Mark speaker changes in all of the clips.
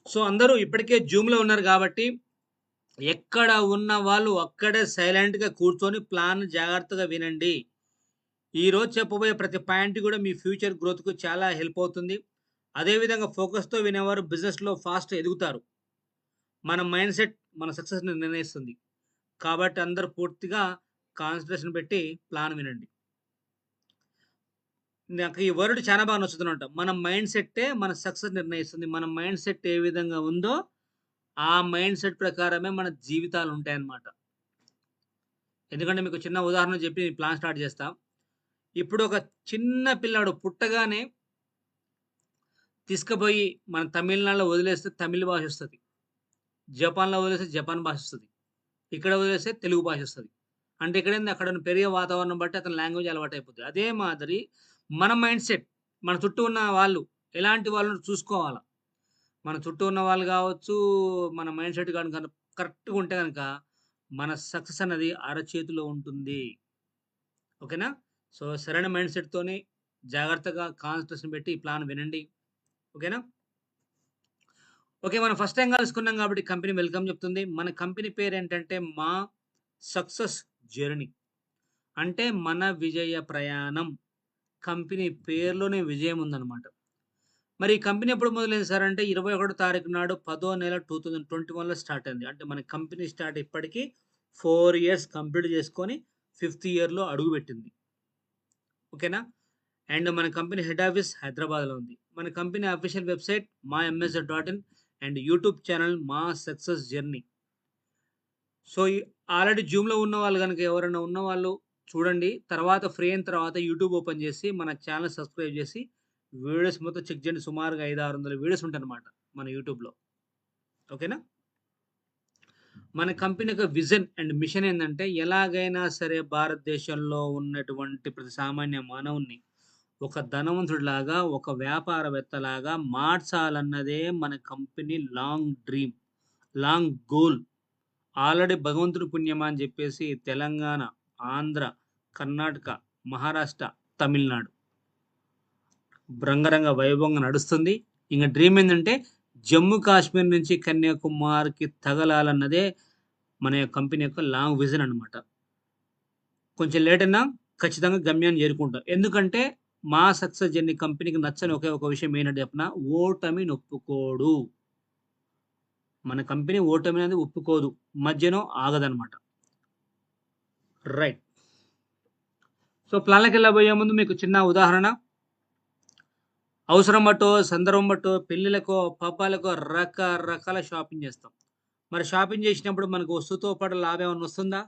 Speaker 1: So, అందరూ ఇప్పటికే జూమ్‌లో ఉన్నారు గాబట్టి, ఎక్కడ ఉన్న వాళ్ళు అక్కడే సైలెంట్‌గా కూర్చొని ప్లాన్ జాగ్రత్తగా వినండి. ఈరోజు చెప్పబోయే ప్రతి పాయింట్ గూడా మీ ఫ్యూచర్ గ్రోత్‌కు చాలా హెల్ప్ అవుతుంది. అదే విధంగా ఫోకస్‌తో వినేవారు బిజినెస్‌లో ఫాస్ట్ ఎదుగుతారు. మన మైండ్‌సెట్ మన సక్సెస్‌ని నిర్ణయిస్తుంది. కాబట్టి అందరూ పూర్తిగా కాన్సంట్రేషన్ పెట్టి ప్లాన్ వినండి. నాకు ఈ వర్డ్ చాలా బాగా నచ్చుతుందనమాట. మన మైండ్ సెట్టే మన సక్సెస్ నిర్ణయిస్తుంది. మన మైండ్ సెట్ ఏ విధంగా ఉందో, ఆ మైండ్ సెట్ ప్రకారమే మన జీవితాలుంటాయన్నమాట. ఎందుకంటే మీకు చిన్న ఉదాహరణ చెప్పి ప్లాన్ స్టార్ట్ చేస్తా. ఇప్పుడు ఒక చిన్న పిల్లాడు పుట్టగానే తీసుకుపోయి మన తమిళనాడులో వదిలేస్తే తమిళ్ భాషొస్తది. జపాన్‌లో వదిలేస్తే జపాన్ భాషొస్తది. ఇక్కడ వదిలేస్తే తెలుగు భాషొస్తది. అంటే ఇక్కడేంది అక్కడ పెరిగే వాతావరణం బట్టి అతని లాంగ్వేజ్ అలవాటయిపోద్ది. అదే మాదిరి మన మైండ్ సెట్ మన చుట్టూ ఉన్న వాళ్ళు ఎలాంటి వాళ్ళని చూసుకోవాల. మన చుట్టూ ఉన్న వాళ్ళు గావచ్చు, మన మైండ్ సెట్ గనుక కరెక్ట్‌గా ఉంటే గనక, మన సక్సెస్ అన్నది అరచేతిలో ఉంటుంది. ఓకేనా? సో, సరైన మైండ్ సెట్‌తోని జాగ్రత్తగా కాన్సంట్రేషన్ పెట్టి ఈ ప్లాన్ వినండి. ఓకేనా? ఓకే. మనం ఫస్ట్ టైమ్ కలుసుకున్నాం కాబట్టి కంపెనీ వెల్కమ్ చెప్తుంది. మన కంపెనీ పేరేంటంటే మా సక్సెస్ జర్నీ. అంటే మన విజయ ప్రయాణం. కంపెనీ పేరులోనే విజయం ఉందన్నమాట. మరి ఈ కంపెనీ ఎప్పుడు మొదలైంది సార్ అంటే 21 తారీఖు నాడు 10వ నెల 2021లో స్టార్ట్ అయింది. అంటే మన కంపెనీ స్టార్ట్ ఇప్పటికి 4 ఇయర్స్ కంప్లీట్ చేసుకొని ఫిఫ్త్ ఇయర్‌లో అడుగుపెట్టింది. ఓకేనా? అండ్ మన కంపెనీ హెడ్ ఆఫీస్ హైదరాబాద్‌లో ఉంది. మన కంపెనీ అఫీషియల్ వెబ్‌సైట్ మాఎంఎస్.ఇన్ అండ్ యూట్యూబ్ ఛానెల్ మా సక్సెస్ జర్నీ. సో, ఆల్రెడీ జూమ్‌లో ఉన్నవాళ్ళు గనుక ఎవరైనా ఉన్నవాళ్ళు చూడండి. తర్వాత ఫ్రీ అయిన తర్వాత యూట్యూబ్ ఓపెన్ చేసి మన ఛానెల్ సబ్స్క్రైబ్ చేసి వీడియోస్ మొత్తం చెక్ చేయండి. సుమారుగా 500, 600 వీడియోస్ ఉంటాయన్నమాట మన యూట్యూబ్‌లో. ఓకేనా? మన కంపెనీ యొక్క విజన్ అండ్ మిషన్ ఏందంటే ఎలాగైనా సరే భారతదేశంలో ఉన్నటువంటి ప్రతి సామాన్య మానవుడిని ఒక ధనవంతుడిలాగా, ఒక వ్యాపారవేత్తలాగా మార్చాలన్నదే మన company long dream, long goal. Already భగవంతుడి పుణ్యమా అని జెప్పేసి తెలంగాణ, ఆంధ్ర, కర్ణాటక, మహారాష్ట్ర, తమిళనాడు రంగరంగ వైభవంగా నడుస్తుంది. ఇంక డ్రీమ్ ఏందంటే జమ్మూ కాశ్మీర్ నుంచి కన్యాకుమారికి తగలాలన్నదే మన యొక్క కంపెనీ యొక్క లాంగ్ విజన్ అన్నమాట. కొంచెం లేట్ అయినా ఖచ్చితంగా గమ్యాన్ని చేరుకుంటాం. ఎందుకంటే మా సక్సెస్ జర్నీ కంపెనీకి నచ్చని ఒకే ఒక విషయం ఏంటంటే చెప్పనా? ఓటమిని ఒప్పుకోడు. మన కంపెనీ ఓటమి అనేది ఒప్పుకోదు. మధ్యలో ఆగదన్నమాట. రైట్. సో, ప్లాన్‌లోకెళ్ళబోయే ముందు మీకు చిన్న ఉదాహరణ. అవసరం బట్టో, సందర్భం బట్టో, పెళ్ళిళ్ళకో, పబ్బాలకో రకరకాల షాపింగ్ చేస్తాం. మరి షాపింగ్ చేసినప్పుడు మనకు వస్తువుతో పాటు లాభం ఏమన్నా వస్తుందా?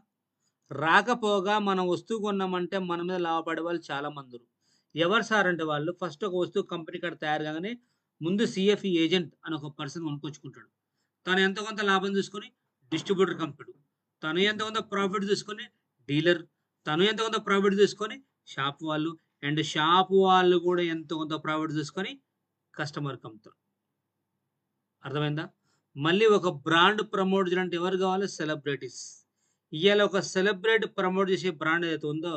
Speaker 1: రాకపోగా మనం వస్తువు కొన్నామంటే మన మీద లాభపడే వాళ్ళు చాలామందురు. ఎవరు సార్ అంటే వాళ్ళు ఫస్ట్ ఒక వస్తువు కంపెనీ కాడ తయారు కాగానే ముందు సీఎఫ్ఈ ఏజెంట్ అని ఒక పర్సన్ కొనుక్కొచ్చుకుంటాడు. తను ఎంతో కొంత లాభం తీసుకొని డిస్ట్రిబ్యూటర్ కంపెనీ. తను ఎంతో కొంత ప్రాఫిట్ తీసుకొని డీలర్. తను ఎంతో కొంత ప్రాఫిట్ తీసుకొని షాప్ వాళ్ళు. అండ్ షాప్ వాళ్ళు కూడా ఎంతో కొంత ప్రాఫిట్ తీసుకొని కస్టమర్‌కి అమ్ముతారు. అర్థమైందా? మళ్ళీ ఒక బ్రాండ్ ప్రమోట్ చేయాలంటే ఎవరు కావాలి? సెలబ్రిటీస్. ఇయాల ఒక సెలబ్రిటీ ప్రమోట్ చేసే బ్రాండ్ ఏదైతే ఉందో,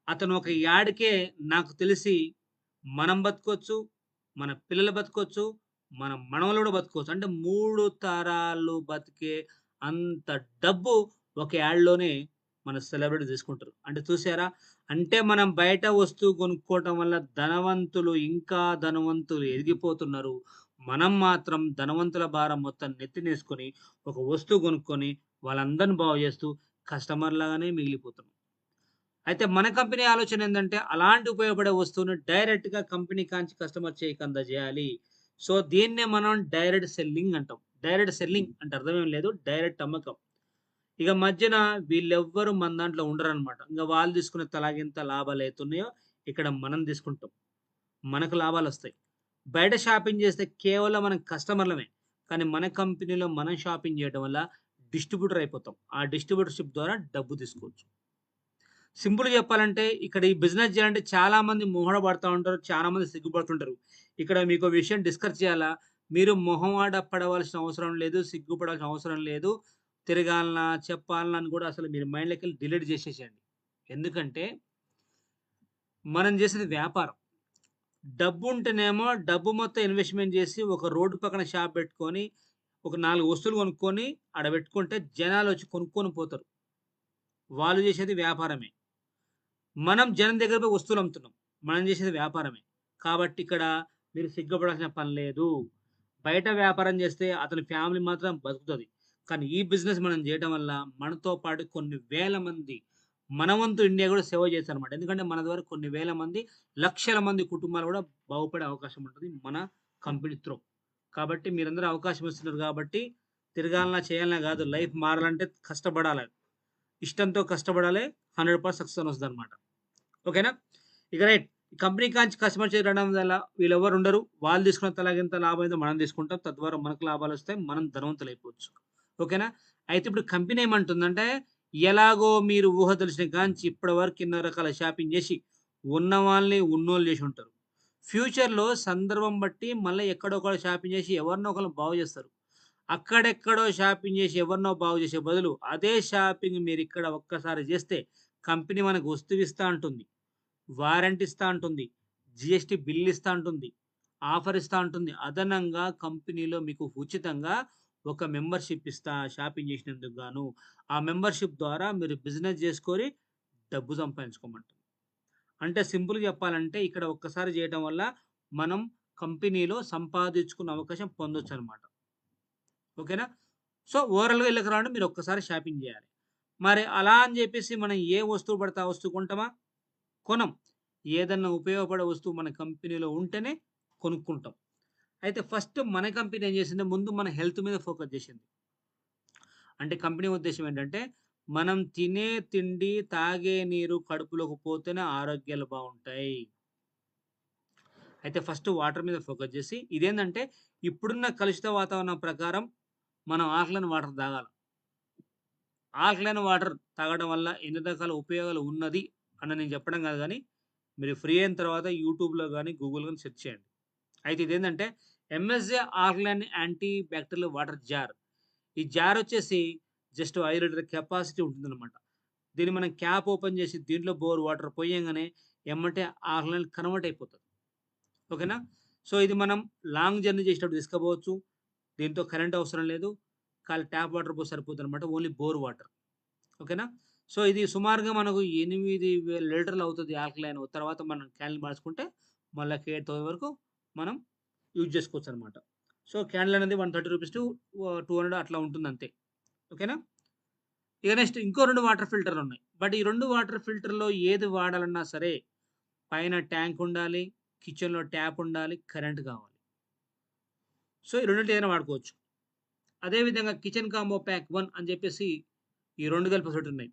Speaker 1: అతను ఒక యాడ్‌కే నాకు తెలిసి మనం బతకొచ్చు, మన పిల్లలు బతకొచ్చు, మన మనవళ్ళు కూడా బతకొచ్చు. అంటే 3 తరాలు బతికే అంత డబ్బు ఒక యాడ్‌లోనే మన సెలబ్రిటీ తీసుకుంటారు. అంటే చూసారా? అంటే మనం బయట వస్తువు కొనుక్కోవటం వల్ల ధనవంతులు ఇంకా ధనవంతులు ఎదిగిపోతున్నారు. మనం మాత్రం ధనవంతుల భారం మొత్తం నెత్తినేసుకొని, ఒక వస్తువు కొనుక్కొని వాళ్ళందరిని బాగు చేస్తూ కస్టమర్ లాగానే మిగిలిపోతున్నాం. అయితే మన కంపెనీ ఆలోచన ఏందంటే, అలాంటి ఉపయోగపడే వస్తువుని డైరెక్ట్‌గా కంపెనీ కాంచి కస్టమర్ చేయికి అందజేయాలి. సో, దీన్నే మనం డైరెక్ట్ సెల్లింగ్ అంటాం. డైరెక్ట్ సెల్లింగ్ అంటే అర్థం ఏం లేదు. డైరెక్ట్ అమ్మకం. ఇక మధ్యన వీళ్ళెవ్వరు మన దాంట్లో ఉండరనమాట. ఇంక వాళ్ళు తీసుకునే తలాగింత లాభాలైతున్నాయో ఇక్కడ మనం తీసుకుంటాం. మనకు లాభాలొస్తాయి. బయట షాపింగ్ చేస్తే కేవలం మనం కస్టమర్‌లమే. కానీ మన కంపెనీలో మనం షాపింగ్ చేయడం వల్ల డిస్ట్రిబ్యూటర్ అయిపోతాం. ఆ డిస్ట్రిబ్యూటర్‌షిప్ ద్వారా డబ్బు తీసుకోవచ్చు. సింపుల్‌గా చెప్పాలంటే ఇక్కడ ఈ బిజినెస్ చేయాలంటే చాలామంది మొహమాట పడతా ఉంటారు. చాలామంది సిగ్గుపడుతుంటారు. ఇక్కడ మీకో విషయం డిస్కస్ చేయాలా? మీరు మొహమాట పడవలసిన అవసరం లేదు. సిగ్గుపడాల్సిన అవసరం లేదు. తిరగాలనా? చెప్పాలనా? అని కూడా అసలు మీరు మైండ్‌లోకెళ్ళి డిలీట్ చేసేసేయండి. ఎందుకంటే మనం చేసేది వ్యాపారం. డబ్బుంటేనేమో డబ్బు మొత్తం ఇన్వెస్ట్‌మెంట్ జేసి ఒక రోడ్డు పక్కన షాప్ బెట్టుకొని, ఒక 4 వస్తువులు కొనుక్కొని ఆడ బెట్టుకుంటే జనాలొచ్చి కొనుక్కొని పోతారు. వాళ్ళు జేసేది వ్యాపారమే. మనం జనం దగ్గర పోయి వస్తువులు అమ్ముతున్నాం. మనం జేసేది వ్యాపారమే. కాబట్టి ఇక్కడ మీరు సిగ్గుపడాల్సిన పని లేదు. బయట వ్యాపారం జేస్తే అతని ఫ్యామిలీ మాత్రం బతుకుతది. కానీ ఈ బిజినెస్ మనం జేయటం వల్ల మనతో పాటు కొన్ని వేల మంది మన వంతు ఇండియా గూడా సేవ చేయొచ్చనమాట. ఎందుకంటే మన ద్వారా కొన్ని వేల మంది, లక్షల మంది కుటుంబాలు గూడా బాగుపడే అవకాశం ఉంటది మన కంపెనీ త్రూ. కాబట్టి మీరందరూ అవకాశం ఇస్తున్నారు గాబట్టి తిరగాలనా, చేయాలనా గాదు. లైఫ్ మారాలంటే కష్టపడాలి. ఇష్టంతో కష్టపడాలి. 100% సక్సెస్ అని వస్తదనమాట. ఓకేనా? ఇక రైట్. కంపెనీ కాంచి కస్టమర్ చేరడం వల్ల వీళ్ళెవ్వరు ఉండరు. వాళ్ళు తీసుకున్న తలాగింత లాభం ఏదో మనం తీసుకుంటాం. తద్వారా మనకు లాభాలొస్తాయి. మనం ధనవంతులైపోవచ్చు. ఓకేనా? అయితే ఇప్పుడు కంపెనీ ఏమంటుందంటే, ఎలాగో మీరు ఊహ తెలిసిన కాంచి ఇప్పటి వరకు ఎన్నో రకాల షాపింగ్ చేసి, ఉన్న వాళ్ళని ఉన్నోళ్ళు చేసి ఉంటారు. ఫ్యూచర్‌లో సందర్భం బట్టి మళ్ళా ఎక్కడో ఒకడ షాపింగ్ చేసి ఎవరినో ఒకళ్ళని బాగు చేస్తారు. అక్కడెక్కడో షాపింగ్ చేసి ఎవరినో బాగు చేసే బదులు, అదే షాపింగ్ మీరిక్కడ ఒక్కసారి చేస్తే కంపెనీ మనకు వస్తువు ఇస్తా అంటుంది. వారంటీ ఇస్తా అంటుంది. జీఎస్టీ బిల్ ఇస్తా అంటుంది. ఆఫర్ ఇస్తా ఉంటుంది. అదనంగా కంపెనీలో మీకు ఉచితంగా ఒక మెంబర్‌షిప్ ఇస్తా షాపింగ్ చేసినందుకు గాను. ఆ మెంబర్‌షిప్ ద్వారా మీరు బిజినెస్ చేసుకొని డబ్బు సంపాదించుకోమంటుంది. అంటే సింపుల్‌గా చెప్పాలంటే ఇక్కడ ఒక్కసారి చేయటం వల్ల మనం కంపెనీలో సంపాదించుకునే అవకాశం పొందొచ్చనమాట. ఓకేనా? సో, ఓవరాల్‌గా ఇళ్ళకి రాండి మీరు ఒక్కసారి షాపింగ్ చేయాలి. మరి అలా అని చెప్పేసి మనం ఏ వస్తువు పడితే ఆ వస్తువు కొంటామా? కొనం. ఏదన్నా ఉపయోగపడే వస్తువు మన కంపెనీలో ఉంటేనే కొనుక్కుంటాం. అయితే ఫస్ట్ మన కంపెనీ ఏం చేసింది, ముందు మన హెల్త్ మీద ఫోకస్ చేసింది. అంటే కంపెనీ ఉద్దేశ్యం ఏంటంటే, మనం తినే తిండి, తాగే నీరు కడుపులోకి పోతేనే ఆరోగ్యాలు బావుంటాయి. అయితే ఫస్ట్ వాటర్ మీద ఫోకస్ చేసి ఇదేందంటే, ఇప్పుడున్న కలుషిత వాతావరణం ప్రకారం మనం ఆల్కలైన్ వాటర్ తాగాల. ఆల్కలైన్ వాటర్ తాగడం వల్ల ఎన్ని రకాల ఉపయోగాలు ఉన్నది అని నేను చెప్పడం కాదు గానీ, మీరు ఫ్రీ అయిన తర్వాత యూట్యూబ్‌లో గాని, గూగుల్‌లో గాని సెర్చ్ చేయండి. అయితే ఇదేందంటే MSJ alkaline anti bacterial water jar. ఈ జార్ వచ్చేసి జస్ట్ 5 లీటర్ కెపాసిటీ ఉంటుందన్నమాట. దీన్ని మనం క్యాప్ ఓపెన్ చేసి దీంట్లో బోర్ వాటర్ పోయంగానే ఎమ్మటే ఆల్కలైన్ కన్వర్ట్ అయిపోతది. ఓకేనా? సో, ఇది మనం లాంగ్ జర్నీ చేసేటప్పుడు తీసుకపోవచ్చు. దీంతో కరెంట్ అవసరం లేదు. ఖాళీ ట్యాప్ వాటర్ పోస్తే సరిపోద్దనమాట. Only bore water. ఓకేనా? సో, ఇది సుమారుగా మనకు 8,000 లీటర్లు అవుతది ఆల్కలైన్. తర్వాత మనం క్యాన్‌లు మార్చుకుంటే మళ్ళా 8,000 వరకు మనం యూజ్ చేసుకోవచ్చనమాట. సో, క్యాండిల్ అనేది 130 రూపీస్ టు 200 అట్లా ఉంటుందంతే. ఓకేనా? ఇక నెక్స్ట్ ఇంకో 2 వాటర్ ఫిల్టర్‌లున్నాయి. బట్ ఈ 2 వాటర్ ఫిల్టర్‌లో ఏది వాడాలన్నా సరే పైన ట్యాంక్ ఉండాలి, కిచెన్‌లో ట్యాప్ ఉండాలి, కరెంట్ కావాలి. సో, ఈ రెండిట్లో ఏదైనా వాడుకోవచ్చు. అదే విధంగా కిచెన్ కాంబో ప్యాక్ 1 అని చెప్పేసి ఈ 2 కలిపి ఒక సెట్ ఉన్నాయి.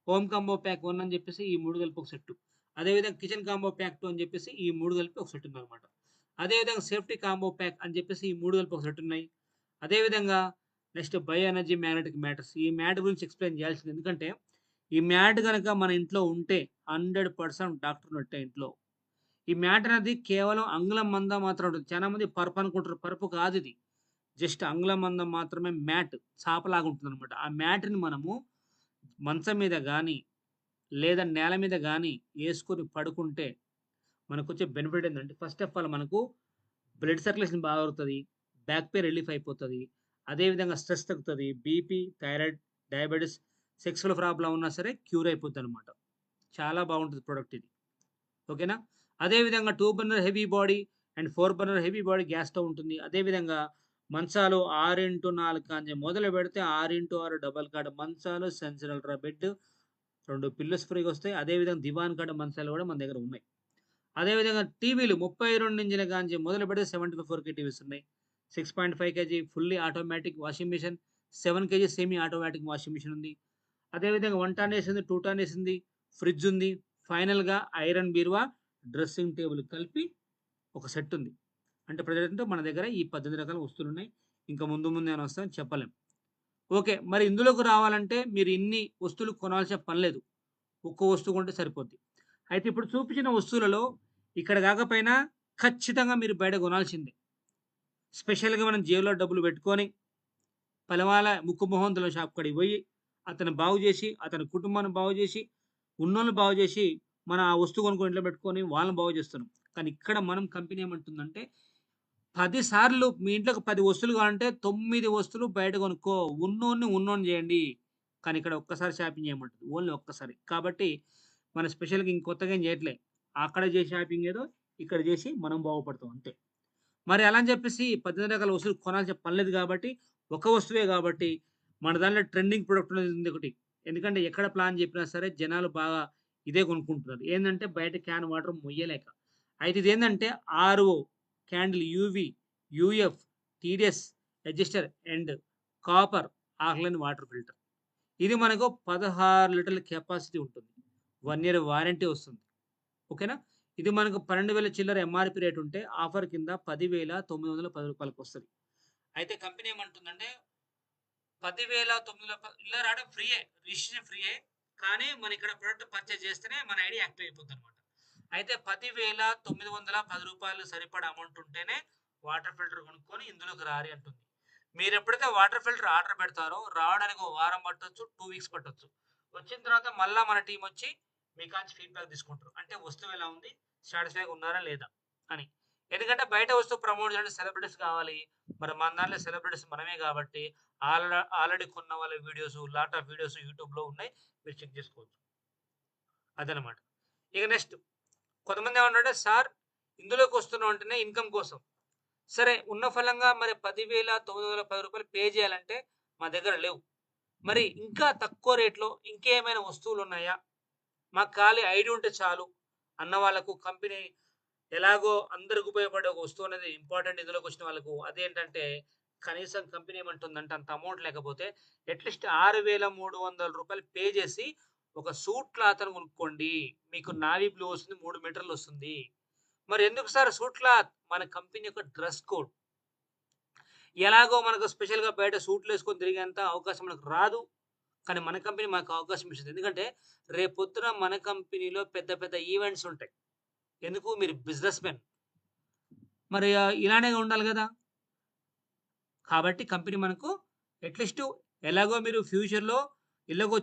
Speaker 1: హోమ్ కాంబో ప్యాక్ 1 అని చెప్పేసి ఈ 3 కలిపి ఒక సెట్టు. అదే విధంగా కిచెన్ కాంబో ప్యాక్ 2 అని చెప్పేసి ఈ 3 కలిపి ఒక సెట్ ఉందన్నమాట. అదే విధంగా సేఫ్టీ కాంబో ప్యాక్ అని చెప్పేసి ఈ 3 కలిపి ఒక సెట్ ఉన్నాయి. అదే విధంగా next bio energy magnetic matters. ఈ మ్యాట్ గురించి ఎక్స్‌ప్లెయిన్ చేయాల్సింది. ఎందుకంటే ఈ మ్యాట్ గనక మన ఇంట్లో ఉంటే 100% డాక్టర్ ఉన్నట్టే ఇంట్లో. ఈ మ్యాట్ అనేది కేవలం అంగుళం మందం మాత్రం ఉంటుంది. చాలా మంది పరుపు అనుకుంటారు. పరుపు కాదిది. జస్ట్ అంగుళం మందం మాత్రమే మ్యాట్. చాపలాగా ఉంటుందన్నమాట. ఆ మ్యాట్‌ని మనము మంచం మీద గాని, లేదా నేల మీద గాని యేసుకొని పడుకుంటే మనకొచ్చే బెనిఫిట్ ఏందంటే ఫస్ట్ ఆఫ్ ఆల్ మనకు బ్లడ్ సర్క్యులేషన్ బాగా అవుతది. బ్యాక్ పెయిన్ రిలీఫ్ అయిపోతది. అదే విధంగా స్ట్రెస్ తగ్గుతది. BP, thyroid, diabetes, sexual problem ఉన్నా సరే క్యూర్ అయిపోద్దనమాట. చాలా బాగుంటది ప్రొడక్ట్ ఇది. ఓకేనా? అదే విధంగా 2 burner heavy body and 4 burner heavy body gas stove ఉంటుంది. అదే విధంగా మంచాలు 6x4 కాంచి మొదలుపెడితే 6x6 డబుల్ కాట్ మంచాలు, సెన్సర్ అల్ట్రా బెడ్, 2 పిల్లోస్ ఫ్రీగా వస్తాయి. అదే విధంగా దివాన్ కాట్ మంచాలు కూడా మన దగ్గర ఉన్నాయి. అదే విధంగా టీవీలు 32 ఇంచుల కాంచి మొదలుపెడితే 74 టీవీస్ ఉన్నాయి. 6.5 KG fully automatic washing machine, 7 KG semi automatic washing machine ఉంది. అదే విధంగా 1 టన్ ఏసీ ఉంది, 2 టన్ ఏసీ ఉంది, ఫ్రిడ్జ్ ఉంది. ఫైనల్‌గా ఐరన్ బీరువా, డ్రెస్సింగ్ టేబుల్ కలిపి ఒక సెట్ ఉంది. అంటే ప్రెజెంట్ మన దగ్గర ఈ 18 రకాల వస్తువులున్నాయి. ఇంకా ముందు ముందు ఏమైనా వస్తాయని చెప్పలేం. ఓకే. మరి ఇందులోకి రావాలంటే మీరు ఇన్ని వస్తువులు కొనాల్సిన పని లేదు. ఒక్క వస్తువు కొంటే సరిపోద్ది. అయితే ఇప్పుడు చూపించిన వస్తువులలో ఇక్కడ కాకపోయినా ఖచ్చితంగా మీరు బయట కొనాల్సిందే. స్పెషల్‌గా మనం జేబులో డబ్బులు పెట్టుకొని పలవాల ముక్కు మొహంతుల షాప్ కాడికి పోయి, అతన్ని బాగు జేసి, అతని కుటుంబాన్ని బాగు జేసి, ఉన్నోళ్ళని బాగు జేసి, మనం ఆ వస్తువు కొనుక్కొని ఇంట్లో పెట్టుకొని వాళ్ళని బాగు జేస్తున్నాం. కానీ ఇక్కడ మనం కంపెనీ ఏమంటుందంటే 10 సార్లు మీ ఇంట్లోకి 10 వస్తువులు కావాలంటే 9 వస్తువులు బయట కొనుక్కో. ఉన్నోడిని చేయండి. కానీ ఇక్కడ ఒక్కసారి షాపింగ్ చేయమంటది. ఓన్లీ ఒక్కసారి. కాబట్టి మనం స్పెషల్‌గా ఇంకొత్తగా ఏం చేయట్లే. అక్కడ చేసే షాపింగ్ ఏదో ఇక్కడ చేసి మనం బాగుపడతాం అంతే. మరి అలా అని చెప్పేసి 18 రకాల వస్తువులు కొనాల్సిన పని లేదు కాబట్టి, ఒక వస్తువే కాబట్టి మన దాంట్లో ట్రెండింగ్ ప్రొడక్ట్ అనేది ఉంది ఒకటి. ఎందుకంటే ఎక్కడ ప్లాన్ చెప్పినా సరే జనాలు బాగా ఇదే కొనుక్కుంటున్నారు. ఏందంటే బయట క్యాన్ వాటర్ మొయ్యలేక. అయితే ఇదేందంటే RO, candle UV, UF, TDS, adjuster and copper alkaline water filter. ఇది మనకు 16 లీటర్ల కెపాసిటీ ఉంటుంది. 1 ఇయర్ వారంటీ వస్తుంది. ఓకేనా? ఇది మనకు 12,000 చిల్లర ఎంఆర్‌పీ రేట్ ఉంటే ఆఫర్ కింద రూ. 10,910 వస్తది. అయితే కంపెనీ ఏమంటుందంటే 10,910 ఇలా రావడం ఫ్రీయే. రిజిస్ట్రేషన్ ఫ్రీయే. కానీ మన ఇక్కడ ప్రొడక్ట్ పర్చేజ్ చేస్తేనే మన ఐడీ యాక్టివ్ అయిపోద్దనమాట. అయితే రూ. 10,910 సరిపడా అమౌంట్ ఉంటేనే వాటర్ ఫిల్టర్ కొనుక్కొని ఇందులోకి రారి అంటుంది. మీరెప్పుడైతే వాటర్ ఫిల్టర్ ఆర్డర్ పెడతారో రావడానికి ఒక వారం పట్టొచ్చు, 2 వీక్స్ పట్టొచ్చు. వచ్చిన తర్వాత మళ్ళా మన టీమొచ్చి మీ కాంచి ఫీడ్‌బ్యాక్ తీసుకుంటారు. అంటే వస్తువు ఎలా ఉంది? సాటిస్ఫై‌గా ఉన్నారా లేదా? అని. ఎందుకంటే బయట వస్తువు ప్రమోట్ చేయాలంటే సెలబ్రిటీస్ కావాలి. మరి మన దాంట్లో సెలబ్రిటీస్ మనమే కాబట్టి ఆల్రెడీ కొన్న వాళ్ళ వీడియోస్, లాట్ ఆఫ్ వీడియోస్ యూట్యూబ్‌లో ఉన్నాయి. మీరు చెక్ చేసుకోవచ్చు. అదనమాట. ఇక నెక్స్ట్ కొంతమంది ఏమన్నారంటే, "సార్ ఇందులోకి వస్తున్నాం అంటేనే ఇన్‌కమ్ కోసం." సరే ఉన్న ఫలంగా మరి రూ. 10,910 పే చేయాలంటే మా దగ్గర లేవు. మరి ఇంకా తక్కువ రేట్‌లో ఇంకేమైనా వస్తువులున్నాయా? మాకు ఖాళీ ఐడీ ఉంటే చాలు అన్న వాళ్ళకు కంపెనీ ఎలాగో అందరికి ఉపయోగపడే ఒక వస్తువు అనేది ఇంపార్టెంట్ ఇందులోకొచ్చిన వాళ్ళకు అదేంటంటే కనీసం కంపెనీ ఏమంటుందంటే అంత అమౌంట్ లేకపోతే అట్‌లీస్ట్ రూ. 6,300 పే చేసి ఒక సూట్ క్లాత్‌ని కొనుక్కోండి. మీకు నావీ బ్లూ వస్తుంది. 3 మీటర్లు వస్తుంది. మరి ఎందుకు సార్ సూట్ క్లాత్? మన కంపెనీ యొక్క డ్రెస్ కోడ్. ఎలాగో మనకు స్పెషల్‌గా బయట సూట్‌లేసుకొని తిరిగేంత అవకాశం మనకు రాదు. కానీ మన కంపెనీ మాకు అవకాశం ఇచ్చింది. ఎందుకంటే రేపొద్దున మన కంపెనీలో పెద్ద పెద్ద ఈవెంట్స్ ఉంటాయి. ఎందుకు? మీరు బిజినెస్ మెన్. మరి ఇలానే ఉండాలి గదా! కాబట్టి కంపెనీ మనకు అట్‌లీస్టు ఎలాగో మీరు ఫ్యూచర్‌లో ఇళ్ళకి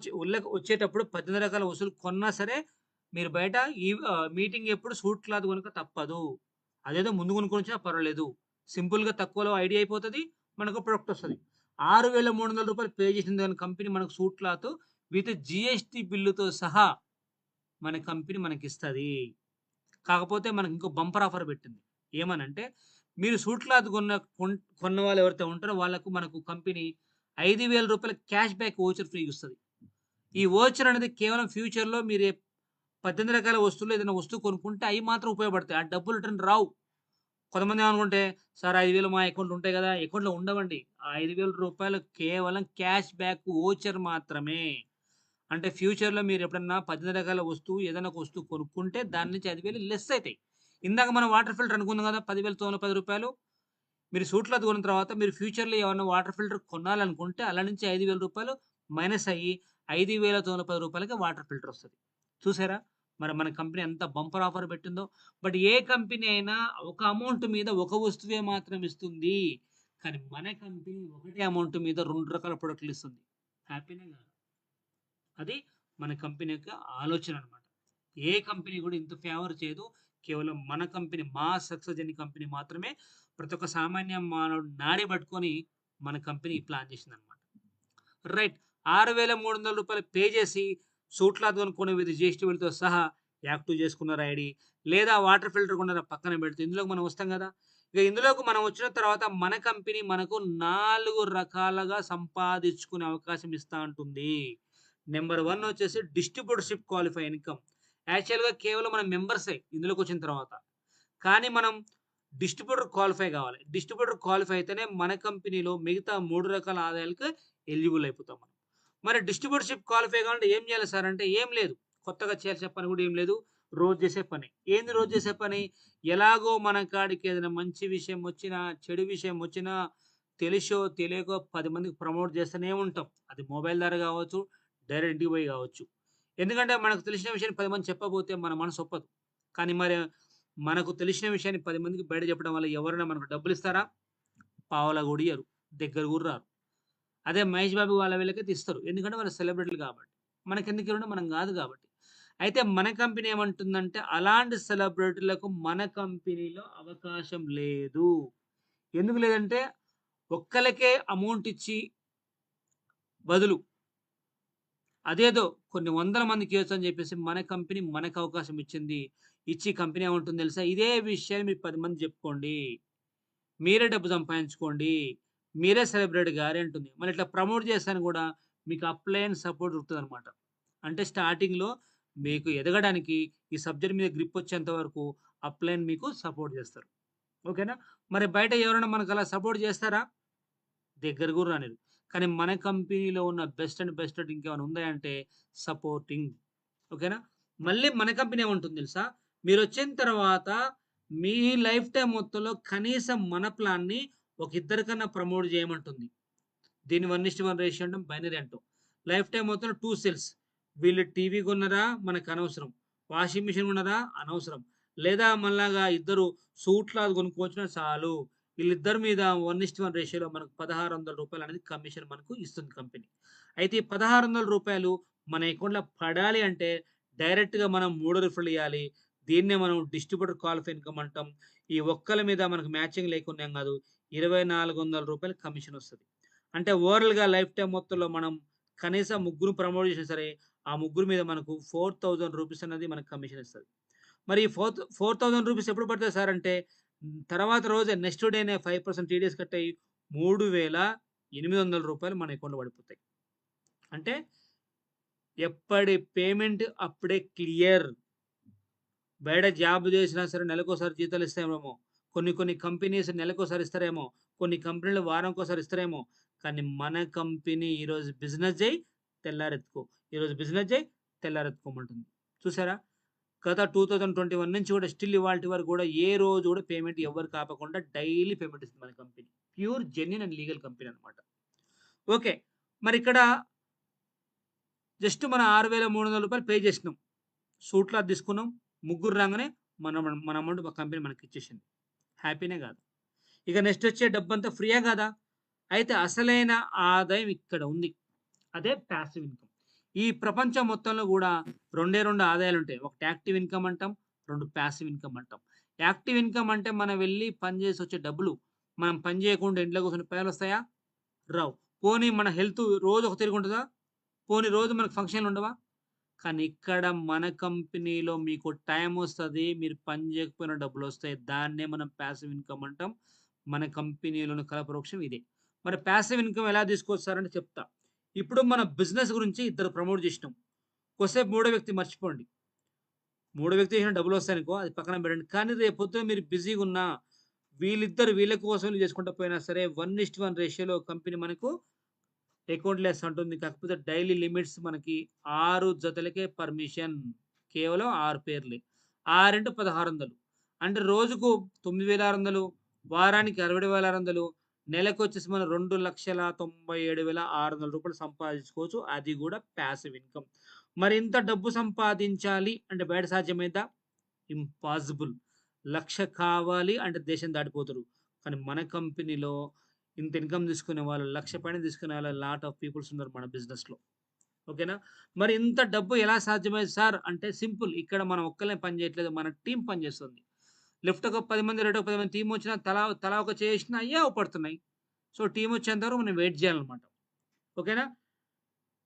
Speaker 1: వచ్చేటప్పుడు 18 రకాల వస్తువులు కొన్నా సరే, మీరు బయట మీటింగ్ ఎప్పుడు సూట్ క్లాత్ గనుక తప్పదు. అదేదో ముందు కొనుక్కొనొచ్చినా పర్వాలేదు. సింపుల్‌గా తక్కువలో ఐడియా అయిపోతది. మనకు ప్రొడక్ట్ వస్తది. రూ. 6,300 పే చేసిన దాని కంపెనీ మనకు సూట్ క్లాత్ విత్ జీఎస్టీ బిల్లుతో సహా మన కంపెనీ మనకిస్తది. కాకపోతే మనకి ఇంకో బంపర్ ఆఫర్ పెట్టింది. ఏమనంటే, మీరు సూట్ క్లాత్ కొన్న వాళ్ళు ఎవరైతే ఉంటారో వాళ్ళకు మనకు కంపెనీ రూ. 5,000 క్యాష్ బ్యాక్ వోచర్ ఫ్రీగా ఇస్తది. ఈ వోచర్ అనేది కేవలం ఫ్యూచర్‌లో మీరు 18 రకాల వస్తువుల్లో ఏదైనా వస్తువు కొనుక్కుంటే అయి మాత్రం ఉపయోగపడతాయి. ఆ డబ్బులు రిటర్న్ రావు. కొంతమంది ఏమనుకుంటే, సార్ 5,000 మా అకౌంట్‌లో ఉంటాయి గదా! అకౌంట్‌లో ఉండవండి. ఆ రూ. 5,000 కేవలం క్యాష్ బ్యాక్ వోచర్ మాత్రమే. అంటే ఫ్యూచర్‌లో మీరెప్పుడన్నా 18 రకాల వస్తువు ఏదైనా ఒక వస్తువు కొనుక్కుంటే దాని నుంచి 5,000 లెస్ అయితాయి. ఇందాక మనం వాటర్ ఫిల్టర్ అనుకున్నాం గదా! రూ. 10,910 మీరు సూట్‌లో అది కొన్న తర్వాత మీరు ఫ్యూచర్‌లో ఏమన్నా వాటర్ ఫిల్టర్ కొనాలనుకుంటే అల్ల నుంచి రూ. 5,000 మైనస్ అయ్యి రూ. 5,910కి వాటర్ ఫిల్టర్ వస్తది. చూసారా? మరి మన కంపెనీ ఎంత బంపర్ ఆఫర్ పెట్టిందో. బట్ ఏ కంపెనీ అయినా ఒక అమౌంట్ మీద ఒక వస్తువే మాత్రం ఇస్తుంది. కానీ మన కంపెనీ ఒకటే అమౌంట్ మీద 2 రకాల ప్రొడక్ట్‌లు ఇస్తుంది. హ్యాపీనా కాదా? అది మన కంపెనీ యొక్క ఆలోచన అన్నమాట. ఏ కంపెనీ కూడా ఇంత ఫేవర్ చేయదు. కేవలం మన కంపెనీ సక్సెస్ జర్నీ కంపెనీ మాత్రమే ప్రతి ఒక్క సామాన్య మానవుడు నాడి పట్టుకొని మన కంపెనీ ప్లాన్ చేసిందన్నమాట. రైట్. రూ. 6,300 పే చేసి సూట్ క్లాత్ కొనుక్కొని విత్ జీఎస్టీ బిల్‌తో సహా యాక్టివ్ చేసుకున్నారు ఐడీ. లేదా వాటర్ ఫిల్టర్ కొన్న పక్కన పెడితే ఇందులోకి మనం వస్తాం కదా! ఇక ఇందులోకి మనం వచ్చిన తర్వాత మన కంపెనీ మనకు 4 రకాలుగా సంపాదించుకునే అవకాశం ఇస్తా ఉంటుంది. నంబర్ 1 వచ్చేసి డిస్ట్రిబ్యూటర్‌షిప్ క్వాలిఫై ఇన్‌కమ్. యాక్చువల్‌గా కేవలం మనం మెంబర్సే ఇందులోకొచ్చిన తర్వాత. కానీ మనం డిస్ట్రిబ్యూటర్ క్వాలిఫై కావాలి. డిస్ట్రిబ్యూటర్ క్వాలిఫై అయితేనే మన కంపెనీలో మిగతా 3 రకాల ఆదాయాలకు ఎలిజిబుల్ అయిపోతాం మనం. మరి డిస్ట్రిబ్యూటర్‌షిప్ క్వాలిఫై కావాలంటే ఏం చేయాలి సార్ అంటే ఏం లేదు. కొత్తగా చేయాల్సిన పని కూడా ఏం లేదు. రోజు చేసే పని. ఏంది రోజు చేసే పని? ఎలాగో మన కాడికి ఏదైనా మంచి విషయం వచ్చినా, చెడు విషయం వచ్చినా తెలిసో తెలియకో 10 మందికి ప్రమోట్ చేస్తూనే ఉంటాం. అది మొబైల్ ద్వారా కావచ్చు, డైరెక్ట్ ఇంటికి పోయి కావచ్చు. ఎందుకంటే మనకు తెలిసిన విషయాన్ని 10 మందికి చెప్పకపోతే మన మనసు ఒప్పదు. కానీ మరి మనకు తెలిసిన విషయాన్ని 10 మందికి బయట చెప్పడం వల్ల ఎవరైనా మనకు డబ్బులిస్తారా? పావలా కూడా ఇయ్యరు. దగ్గర కూడా రారు. అదే మహేష్ బాబు వాళ్ళ వీళ్ళకైతే ఇస్తారు. ఎందుకంటే వాళ్ళు సెలబ్రిటీలు కాబట్టి. మనకెందుకు ఇవ్వడం? మనం కాదు కాబట్టి. అయితే మన కంపెనీ ఏమంటుందంటే, అలాంటి సెలబ్రిటీలకు మన కంపెనీలో అవకాశం లేదు. ఎందుకు లేదంటే, ఒక్కళ్ళకే అమౌంట్ ఇచ్చి బదులు అదేదో కొన్ని వందల మందికి ఇయ్యొచ్చని జెప్పేసి మన కంపెనీ మనకు అవకాశం ఇచ్చింది. ఇచ్చి కంపెనీ ఏమంటుందో తెలుసా? ఇదే విషయాన్ని మీరు 10 మందికి జెప్పుకోండి. మీరే డబ్బు సంపాదించుకోండి. మీరే సెలబ్రిటీ గారి అంటుంది. మళ్ళీ ఇట్లా ప్రమోట్ చేస్తాను గూడా మీకు అప్‌లైన్ సపోర్ట్ దొరుకుతదనమాట. అంటే స్టార్టింగ్‌లో మీకు ఎదగడానికి ఈ సబ్జెక్ట్ మీద గ్రిప్ వచ్చేంత వరకు అప్‌లైన్ మీకు సపోర్ట్ జేస్తారు. ఓకేనా? మరి బయట ఎవరైనా మనకలా సపోర్ట్ జేస్తారా? దగ్గర గూడా రానిరు. కానీ మన కంపెనీలో ఉన్న బెస్ట్ అండ్ బెస్ట్ ఇంకేమైనా ఉన్నాయంటే సపోర్టింగ్. ఓకేనా? మళ్ళీ మన కంపెనీ ఏమంటుంది తెలుసా? మీరొచ్చిన తర్వాత మీ లైఫ్ టైమ్ మొత్తంలో కనీసం మన ప్లాన్‌ని ఒక ఇద్దరికన్నా ప్రమోట్ జేయమంటుంది. దీన్ని 1:1 రేషియో అంటాం. బైనరీ అంటాం. లైఫ్ టైమ్ మొత్తంలో 2 సెల్స్. వీళ్ళు టీవీ కొన్నారా మనకనవసరం. వాషింగ్ మిషన్ కొన్నారా అనవసరం. లేదా మనలాగా ఇద్దరు సూట్‌లాగా కొనుక్కొచ్చినా చాలు. ఈళ్ళిద్దరి మీద 1:1 రేషియోలో మనకు రూ. 1,600 అనేది కమిషన్ మనకు ఇస్తుంది కంపెనీ. అయితే ఈ రూ. 1,600 మన అకౌంట్‌లో పడాలి అంటే డైరెక్ట్‌గా మనం మూడో రిఫరల్ ఇయ్యాలి. దీన్నే మనం డిస్ట్రిబ్యూటర్ క్వాలిఫై ఇన్‌కమ్ అంటాం. ఈ ఒక్కళ్ళ మీద మనకు మ్యాచింగ్ లేకున్నా ఏం గాదు. రూ. 2,400 కమిషన్ ఒస్తది. అంటే ఓవరాల్‌గా లైఫ్ టైమ్ మొత్తంలో మనం కనీసం ముగ్గురు ప్రమోట్ చేసినా సరే, ఆ ముగ్గురు మీద మనకు రూ. 4,000 అనేది మనకు కమిషన్ ఇస్తది. మరి ఈ రూ. 4,000 ఎప్పుడు పడతాయి సార్ అంటే, తర్వాత రోజే నెక్స్ట్ డేనే 5% టీడీఎస్ కట్ అయ్యి రూ. 3,800 మన అకౌంట్‌లో పడిపోతాయి. అంటే ఎప్పటి పేమెంట్ అప్పుడే క్లియర్. బయట జాబ్ చేసినా సరే నెలకోసారి జీతాలు ఇస్తారేమో. కొన్ని కొన్ని కంపెనీస్ నెలకోసారి ఇస్తారేమో. కొన్ని కంపెనీలు వారంకోసారి ఇస్తారేమో. కానీ మన కంపెనీ ఈరోజు బిజినెస్ జెయి, తెల్లారెత్తుకో. ఈరోజు బిజినెస్ జెయి, తెల్లారెత్తుకోమంటుంది. చూసారా? గత 2021 నుంచి కూడా స్టిల్ ఇవాల్టి వరకు కూడా ఏ రోజు కూడా పేమెంట్ ఎవ్వరికి ఆపకుండా డైలీ పేమెంట్ ఇస్తుంది మన company. Pure genuine and legal company అన్నమాట. ఓకే. మరిక్కడ జస్ట్ మనం రూ. 6,300 పే చేసినాం. సూట్‌లో అది తీసుకున్నాం. ముగ్గురు రాంగానే మన అమౌంట్ కంపెనీ మనకిచ్చేసింది. హ్యాపీనే కాదా? ఇక నెక్స్ట్ వచ్చే డబ్బంతా ఫ్రీయా కాదా? అయితే అసలైన ఆదాయం ఇక్కడ ఉంది. అదే పాసివ్ ఇన్‌కమ్. ఈ ప్రపంచం మొత్తంలో గూడా రెండే 2 ఆదాయాలుంటాయి. ఒకటి యాక్టివ్ ఇన్‌కమ్ అంటాం. 2 పాసివ్ ఇన్‌కమ్ అంటాం. యాక్టివ్ ఇన్‌కమ్ అంటే మనం వెళ్లి పని చేసి వచ్చే డబ్బులు. మనం పని చేయకుండా ఇంట్లో కూర్చొని పైసలొస్తాయా? రావు. పోనీ మన హెల్త్ రోజు ఒక తిరుగుంటదా? పోనీ రోజు మనకు ఫంక్షన్‌లుండవా? కానీ ఇక్కడ మన కంపెనీలో మీకు టైమొస్తది. మీరు పని జేయకపోయినా డబ్బులొస్తాయి. దాన్నే మనం పాసివ్ ఇన్‌కమ్ అంటాం. మన కంపెనీలోని కలపవృక్షం ఇదే. మరి పాసివ్ ఇన్‌కమ్ ఎలా తీసుకొస్తారంటే చెప్తా. ఇప్పుడు మన బిజినెస్ గురించి ఇద్దరు ప్రమోట్ జేసినాం. కొద్దిసేపు మూడో వ్యక్తి మర్చిపోండి. మూడో వ్యక్తి చేసిన డబ్బులొస్తాయనుకో అది పక్కన బెట్టండి. కానీ రేపొద్దున మీరు బిజీగున్నా వీళ్ళిద్దరు వీళ్ళ కోసం చేసుకుంటా పోయినా సరే 1:1 రేషియోలో కంపెనీ మనకు అకౌంట్‌లెస్ అంటుంది. కాకపోతే డైలీ లిమిట్స్ మనకి 6 జతలకే పర్మిషన్. కేవలం 6 పేర్లే. 6 ఇంటూ 1600 అంటే రోజుకు 9,600 వారానికి 60,600 నెలకొచ్చేసి మనం రూ. 2,97,600 సంపాదించుకోవచ్చు. అది గూడా పాసివ్ ఇన్‌కమ్. మరి ఇంత డబ్బు సంపాదించాలి అంటే బయట సాధ్యమైద్దా? ఇంపాసిబుల్. 1,00,000 కావాలి అంటే దేశం దాటిపోతారు. కానీ మన కంపెనీలో ఇంత ఇన్‌కమ్ తీసుకునే వాళ్ళు 1,00,000 పైన తీసుకునే వాళ్ళు లాట్ ఆఫ్ పీపుల్స్ ఉన్నారు మన బిజినెస్‌లో. ఓకేనా? మరి ఇంత డబ్బు ఎలా సాధ్యమైంది సార్ అంటే సింపుల్. ఇక్కడ మనం ఒక్కళ్ళమే పని చేయట్లేదు. మన టీమ్ పని చేస్తుంది. లెఫ్ట్ ఒక 10 మంది, రైట్ ఒక 10 మంది టీమ్ వచ్చినా తలా తలా ఒక చేసినా అయ్యే అవుపడుతున్నాయి. సో, టీమ్ వచ్చేంత వరకు మనం వెయిట్ చేయాలన్నమాట. ఓకేనా?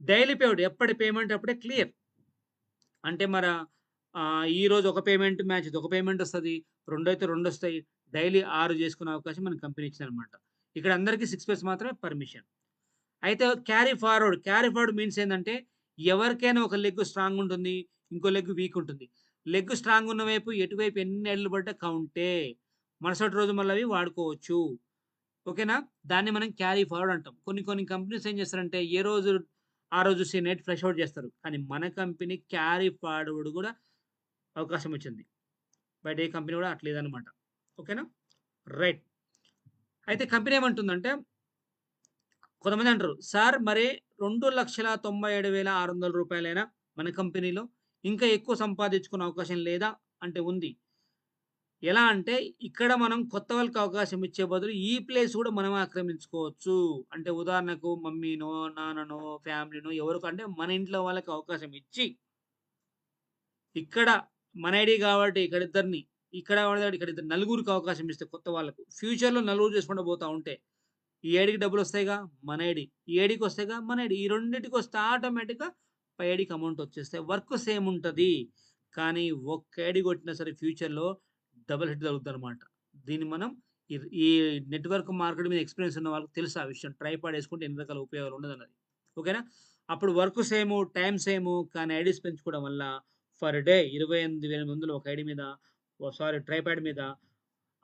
Speaker 1: డైలీ పేమెంట్ ఎప్పటి పేమెంట్ అప్పుడే క్లియర్. అంటే ఈరోజు ఒక పేమెంట్ మ్యాచ్ ఇది ఒక పేమెంట్ వస్తది. రెండైతే రెండొస్తాయి. డైలీ 6 చేసుకునే అవకాశం మన కంపెనీ ఇచ్చిందనమాట. ఇక్కడ అందరికి 6 మంత్స్ మాత్రమే పర్మిషన్. అయితే క్యారీ ఫార్వర్డ్ మీన్స్ ఏందంటే ఎవరికైనా ఒక లెగ్ స్ట్రాంగ్ ఉంటుంది. ఇంకో లెగ్ వీక్ ఉంటుంది. లెగ్ స్ట్రాంగ్ ఉన్న వైపు ఎటువైపు ఎన్ని ఏళ్ళు పడ్డా కౌంటే. మరుసటి రోజు మళ్ళీ అవి వాడుకోవచ్చు. ఓకేనా? దాన్ని మనం క్యారీ ఫార్వర్డ్ అంటాం. కొన్ని కొన్ని కంపెనీస్ ఏం చేస్తారంటే ఏ రోజు ఆ రోజు నైట్ ఫ్రెష్ ఔట్ చేస్తారు. కానీ మన కంపెనీ క్యారీ ఫార్వర్డ్ కూడా అవకాశం వచ్చింది. బయట ఏ కంపెనీ కూడా అట్లేదనమాట. ఓకేనా? రైట్. అయితే కంపెనీ ఏమంటుందంటే కొంతమంది అంటారు, "సార్ మరి రూ. 2,97,600 మన కంపెనీలో ఇంకా ఎక్కువ సంపాదించుకునే అవకాశం లేదా?" అంటే ఉంది. ఎలా అంటే ఇక్కడ మనం కొత్త వాళ్ళకి అవకాశం ఇచ్చే బదులు ఈ ప్లేస్ కూడా మనమే ఆక్రమించుకోవచ్చు. అంటే ఉదాహరణకు మమ్మీనో, నాన్ననో, ఫ్యామిలీనో ఎవరికో అంటే మన ఇంట్లో వాళ్ళకి అవకాశం ఇచ్చి ఇక్కడ మన ఐడీ కాబట్టి ఇక్కడిద్దరిని, ఇక్కడ వాడిదాడు ఇక్కడిద్దరు నలుగురికి అవకాశం ఇస్తే కొత్త వాళ్ళకు. ఫ్యూచర్‌లో నలుగురు చేసుకుంటూ పోతా ఉంటే, ఈ ఐడీకి డబ్బులొస్తాయిగా మన ఐడీ, ఈ ఐడీకొస్తాయిగా మన ఐడీ. ఈ రెండిటికొస్తే ఆటోమేటిక్‌గా పై ఐడీకి అమౌంట్ వచ్చేస్తాయి. వర్క్ సేమ్ ఉంటది. కానీ ఒక్క ఐడీ కొట్టినా సరే ఫ్యూచర్‌లో డబుల్ హిట్ తగులుద్దనమాట. దీన్ని మనం ఈ నెట్‌వర్క్ మార్కెట్ మీద ఎక్స్‌పీరియన్స్ ఉన్న వాళ్ళకి తెలుసు ఆ విషయం. ట్రైపాడ్ యేసుకుంటే ఎన్ని రకాల ఉపయోగాలు ఉన్నదన్నది. ఓకేనా? అప్పుడు వర్క్ సేము, టైమ్ సేము కానీ ఐడీస్ పెంచుకోవడం వల్ల పర్ డే 28,800 ఒక ఐడీ మీద ట్రైపాడ్ మీద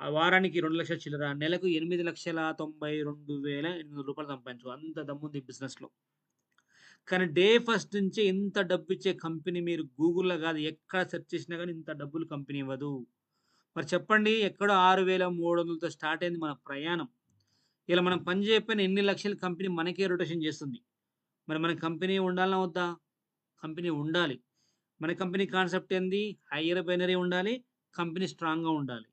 Speaker 1: వారానికి 2,00,000 చిల్లర, నెలకు 8,92,800 సంపాదించుకో. అంత దమ్ముంది ఈ బిజినెస్‌లో. కానీ డే ఫస్ట్ నుంచే ఇంత డబ్బిచ్చే కంపెనీ మీరు గూగుల్‌లో గాదు ఎక్కడ సెర్చ్ చేసినా గాని ఇంత డబ్బులు కంపెనీ ఇవ్వదు. మరి చెప్పండి ఎక్కడో 6,300తో స్టార్ట్ అయింది మన ప్రయాణం. ఇలా మనం పని చేయకపోయినా ఎన్ని లక్షల కంపెనీ మనకే రొటేషన్ చేస్తుంది. మరి మన కంపెనీ ఉండాలనా వద్దా? కంపెనీ ఉండాలి. మన కంపెనీ కాన్సెప్ట్ ఏంది? హైయర్ బైనరీ ఉండాలి. కంపెనీ స్ట్రాంగ్‌గా ఉండాలి.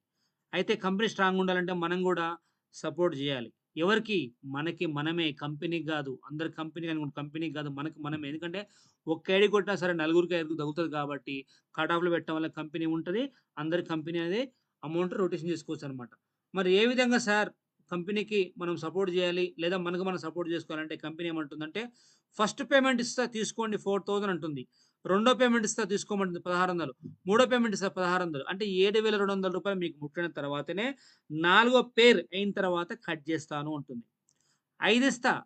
Speaker 1: అయితే కంపెనీ స్ట్రాంగ్‌గా ఉండాలంటే మనం గూడా సపోర్ట్ జేయాలి. ఎవరికి? మనకి మనమే. కంపెనీకి గాదు. అందరు కంపెనీ అనుకుంటే కంపెనీకి గాదు. మనకి మనమే. ఎందుకంటే ఒక్క ఐడీ కొట్టినా సరే నలుగురికి, ఐదుగురికి తగులుతది కాబట్టి కట్ ఆఫ్‌లు పెట్టడం వల్ల కంపెనీ ఉంటది. అందరి కంపెనీ అనేది అమౌంట్ రొటేషన్ చేసుకోవచ్చనమాట. మరి ఏ విధంగా సార్ కంపెనీకి మనం సపోర్ట్ జేయాలి? లేదా మనకు మనం సపోర్ట్ జేసుకోవాలంటే కంపెనీ ఏమంటుందంటే ఫస్ట్ పేమెంట్ ఇస్తా తీసుకోండి 4,000 అంటుంది. రెండో పేమెంట్ ఇస్తా తీసుకోమంటుంది 1,600. మూడో పేమెంట్ ఇస్తా 1,600 అంటే రూ. 7,200 మీకు ముట్టిన తర్వాతనే నాలుగో పేర్ అయిన తర్వాత కట్ జేస్తాను అంటుంది. 5 ఇస్తా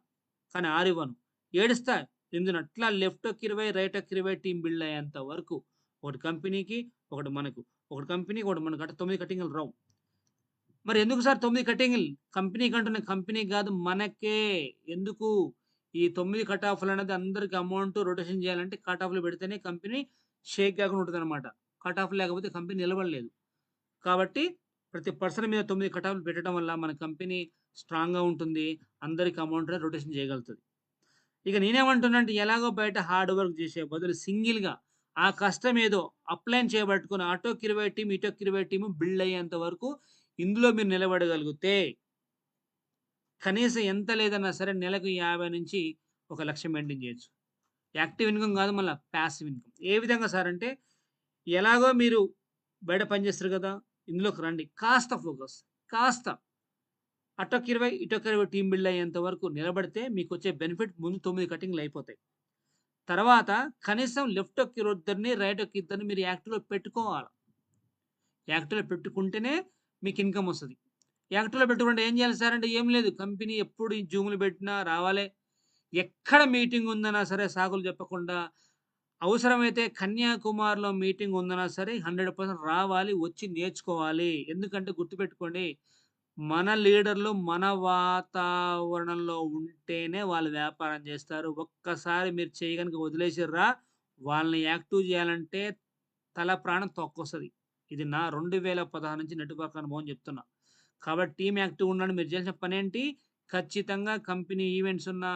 Speaker 1: కానీ 6 ఇవ్వను. 7 ఇస్తా 8 అట్లా లెఫ్ట్‌కి 20, రైట్‌కి 20 టీమ్ బిల్డ్ అయ్యేంత వరకు ఒకటి కంపెనీకి, ఒకటి మనకు. ఒకటి కంపెనీకి, ఒకటి మనకు. అంటే 9 కటింగ్‌లు రావు. మరి ఎందుకు సార్ 9 కటింగ్‌లు? కంపెనీకి అంటున్నా. కంపెనీకి గాదు మనకే. ఎందుకు? ఈ 9 కట్ ఆఫ్‌లనేది అందరికి అమౌంట్ రొటేషన్ చేయాలంటే కట్ ఆఫ్‌లు పెడితేనే కంపెనీ షేక్ కాకుండా ఉంటదనమాట. కట్ ఆఫ్ లేకపోతే కంపెనీ నిలబడలేదు. కాబట్టి ప్రతి పర్సన్ మీద 9 కట్ ఆఫ్‌లు పెట్టడం వల్ల మన కంపెనీ స్ట్రాంగ్‌గా ఉంటుంది. అందరికి అమౌంట్ రొటేషన్ చేయగలుగుతది. ఇక నేనేమంటున్నా అంటే ఎలాగో బయట హార్డ్ వర్క్ చేసే బదులు సింగిల్‌గా ఆ కష్టం ఏదో అప్లైన్ చేయబట్టుకొని అటోకి 20 టీమ్, ఇటోకి 20 టీమ్ బిల్డ్ అయ్యేంత వరకు ఇందులో మీరు నిలబడగలిగితే కనీసం ఎంత లేదన్నా సరే నెలకు 50 నుంచి ఒక 1,00,000 మెయింటైన్ చేయొచ్చు. యాక్టివ్ ఇన్‌కమ్ కాదు మళ్ళా పాసివ్ ఇన్‌కమ్. ఏ విధంగా సార్ అంటే ఎలాగో మీరు బయట పని చేస్తారు కదా! ఇందులోకి రండి. కాస్త ఫోకస్. కాస్త అటొక 20, ఇటొక 20 టీమ్ బిల్డ్ అయ్యేంత వరకు నిలబడితే మీకొచ్చే బెనిఫిట్ ముందు 9 కటింగ్‌లు అయిపోతాయి. తర్వాత కనీసం లెఫ్ట్ ఒక ఇద్దరిని, రైట్ ఒక ఇద్దరిని మీరు యాక్టివ్‌లో పెట్టుకోవాల. యాక్టివ్‌లో పెట్టుకుంటేనే మీకు ఇన్‌కమ్ వస్తది. యాక్టివ్‌లో పెట్టుకుంటే ఏం చేయాలి సార్ అంటే ఏం లేదు. కంపెనీ ఎప్పుడు ఈ జూమ్‌లు పెట్టినా రావాలే. ఎక్కడ మీటింగ్ ఉందన్నా సరే సాకులు చెప్పకుండా అవసరమైతే కన్యాకుమారిలో మీటింగ్ ఉందన్నా సరే 100% రావాలి. వచ్చి నేర్చుకోవాలి. ఎందుకంటే గుర్తుపెట్టుకోండి. మన లీడర్‌లు మన వాతావరణంలో ఉంటేనే వాళ్ళు వ్యాపారం చేస్తారు. ఒక్కసారి మీరు చెయ్యి గనుక వదిలేసిర్రా వాళ్ళని యాక్టివ్ చేయాలంటే తల ప్రాణం తోక్కొస్తది. ఇది నా 2016 నుంచి నెట్‌వర్క్ అనుభవం చెప్తున్నా. కాబట్టి టీమ్ యాక్టివ్‌గా ఉండండి. మీరు చేయాల్సిన పనేంటి? ఖచ్చితంగా కంపెనీ ఈవెంట్స్ ఉన్నా,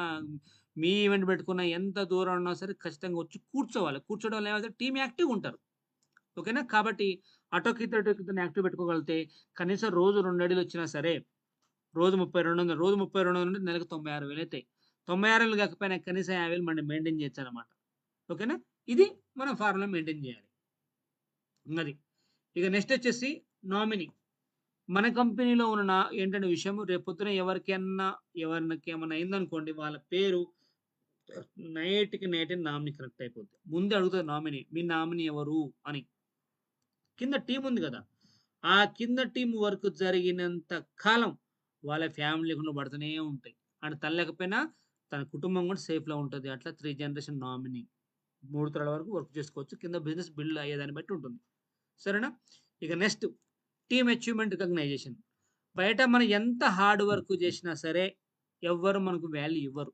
Speaker 1: మీ ఈవెంట్ పెట్టుకున్న ఎంత దూరం ఉన్నా సరే ఖచ్చితంగా వచ్చి కూర్చోవాలి. కూర్చోవడం వల్ల ఏమైతది టీమ్ యాక్టివ్‌గా ఉంటారు. ఓకేనా? కాబట్టి అటోకిద్దరు, ఇటోకిద్దరిని యాక్టివ్ పెట్టుకోగలిగితే కనీసం రోజు 2 అడుగులొచ్చినా సరే రోజు 30, 200 రోజు 30, 200 నుండి నెలకు 96,000 అయితాయి. 96,000 కాకపోయినా కనీసం 50,000 మనం మెయింటైన్ చేయొచ్చనమాట. ఓకేనా? ఇది మనం ఫార్ములా మెయింటైన్ చేయాలి. అది. ఇక నెక్స్ట్ వచ్చేసి నామినీ. మన కంపెనీలో ఉన్న ఏంటంటే విషయం రేపొద్దున ఎవరికేమన్నా అయిందనుకోండి వాళ్ళ పేరు నైట్‌కి నైటే నామినీ కనెక్ట్ అయిపోద్ది. ముందే అడుగుతది నామినీ. మీ నామినీ ఎవరు అని. కింద టీమ్ ఉంది గదా! ఆ కింద టీమ్ వర్క్ జరిగినంత కాలం వాళ్ళ ఫ్యామిలీ లేకుండా పడుతూనే ఉంటాయి. ఆడ తను లేకపోయినా తన కుటుంబం కూడా సేఫ్‌లో ఉంటది. అట్లా 3 జనరేషన్ నామినీ. 3 తరాల వరకు వర్క్ చేసుకోవచ్చు. కింద బిజినెస్ బిల్డ్ అయ్యేదాన్ని బట్టి ఉంటుంది. సరేనా? ఇక నెక్స్ట్ టీమ్ అచీవ్‌మెంట్ రికగ్నైజేషన్. బయట మనం ఎంత హార్డ్ వర్క్ చేసినా సరే ఎవ్వరు మనకు వాల్యూ ఇవ్వరు.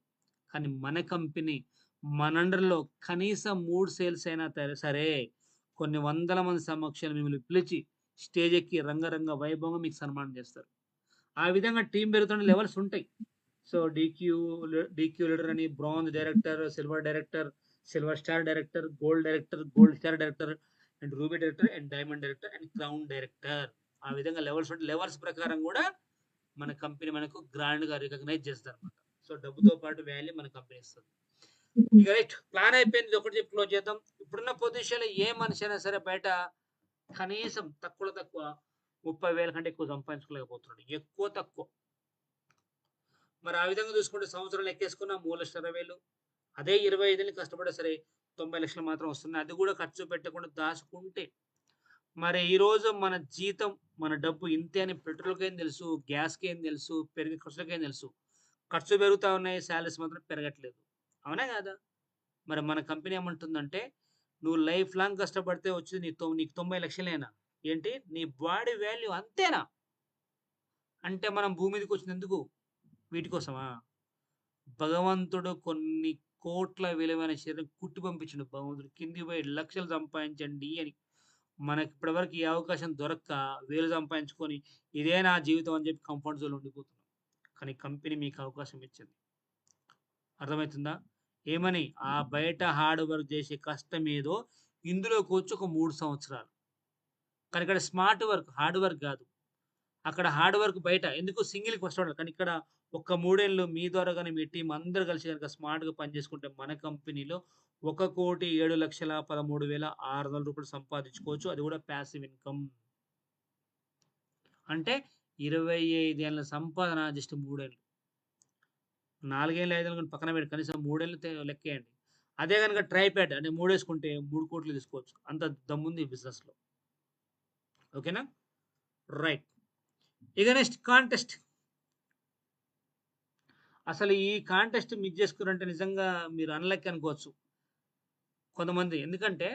Speaker 1: కానీ మన కంపెనీ మన అండర్‌లో కనీసం 3 సేల్స్ అయినా సరే కొన్ని వందల మంది సమక్షంలో మిమ్మల్ని పిలిచి స్టేజ్ ఎక్కి రంగరంగ వైభవంగా మీకు సన్మానం చేస్తారు. ఆ విధంగా టీమ్ పెరుగుతున్న లెవెల్స్ ఉంటాయి. సో, డీక్యూ లీడర్ అని, bronze director, silver director, silver star director, gold director, gold star director and ruby director and diamond director and crown director. ఆ విధంగా లెవెల్స్ ఉంటాయి. లెవెల్స్ ప్రకారం కూడా మన కంపెనీ మనకు గ్రాండ్‌గా రికగ్నైజ్ చేస్తదనమాట. సో, డబ్బుతో పాటు వాల్యూ మన కంపెనీ ఇస్తది. ఇక రైట్ ప్లాన్ అయిపోయింది. ఇది ఒకటి చెప్పి క్లోజ్ చేద్దాం. ఇప్పుడున్న పొజిషన్‌లో ఏ మనిషి అయినా సరే బయట కనీసం తక్కువలో తక్కువ 30,000 కంటే ఎక్కువ సంపాదించుకోలేకపోతున్నాడు. ఎక్కువ తక్కువ. మరి ఆ విధంగా చూసుకుంటే సంవత్సరం లెక్కేసుకున్న 3,20,000 అదే 25 ఏళ్ళు కష్టపడే సరే 90,00,000 మాత్రం వస్తున్నాయి. అది కూడా ఖర్చు పెట్టకుండా దాచుకుంటే మరి ఈరోజు మన జీతం, మన డబ్బు ఇంతే అని పెట్రోల్‌కేం తెలుసు, గ్యాస్‌కేం తెలుసు, పెరిగే ఖర్చులకేం తెలుసు. ఖర్చులు పెరుగుతా ఉన్నాయి. సాలరీస్ మాత్రం పెరగట్లేదు. అవునా కాదా? మరి మన కంపెనీ ఏమంటుందంటే, "నువ్వు లైఫ్ లాంగ్ కష్టపడితే వచ్చేది నీకు 90,00,000 ఏంటి? నీ బాడీ వాల్యూ అంతేనా?" అంటే మనం భూమి మీదకొచ్చింది ఎందుకు? వీటి కోసమా? భగవంతుడు కొన్ని కోట్ల విలువైన శరీరం కుట్టి పంపించిండు భగవంతుడు. కిందికి పోయి లక్షలు సంపాదించండి అని. మనకి ఇప్పటి వరకు ఈ అవకాశం దొరక్క వేలు సంపాదించుకొని, ఇదే నా జీవితం అని చెప్పి కంఫర్ట్ జోన్‌లో ఉండిపోతున్నాం. కానీ కంపెనీ మీకు అవకాశం ఇచ్చింది. అర్థమైతుందా? ఏమని? ఆ బయట హార్డ్ వర్క్ చేసే కష్టం ఏదో ఇందులోకొచ్చి ఒక 3 సంవత్సరాలు. కానీ ఇక్కడ స్మార్ట్ వర్క్, హార్డ్ వర్క్ గాదు. అక్కడ హార్డ్ వర్క్ బయట. ఎందుకు సింగిల్‌కి కష్టపడాలి. కానీ ఇక్కడ ఒక్క 3 ఏళ్ళు మీ ద్వారా గాని మీ టీమ్ అందరూ కలిసి గనక స్మార్ట్‌గా పనిచేసుకుంటే మన కంపెనీలో 1,07,13,600 రూపాయలు సంపాదించుకోవచ్చు. అది కూడా పాసివ్ ఇన్‌కమ్. అంటే 25 ఏళ్ల సంపాదన జస్ట్ 3 ఏళ్ళు. 4 ఏళ్ళు, 5 ఏళ్ళు పక్కన పెట్టి కనీసం 3 ఏళ్ళు లెక్కేయండి. అదే గనుక ట్రైపాడ్ అంటే 3 ఏసుకుంటే 3,00,00,000 తీసుకోవచ్చు. అంత దమ్ముంది ఈ బిజినెస్‌లో. ఓకేనా? రైట్. ఇక నెక్స్ట్ కాంటెస్ట్. అసలు ఈ కాంటెస్ట్ మిస్ చేసుకున్నారంటే నిజంగా మీరు అన్‌లక్కీ అనుకోవచ్చు కొంతమంది. ఎందుకంటే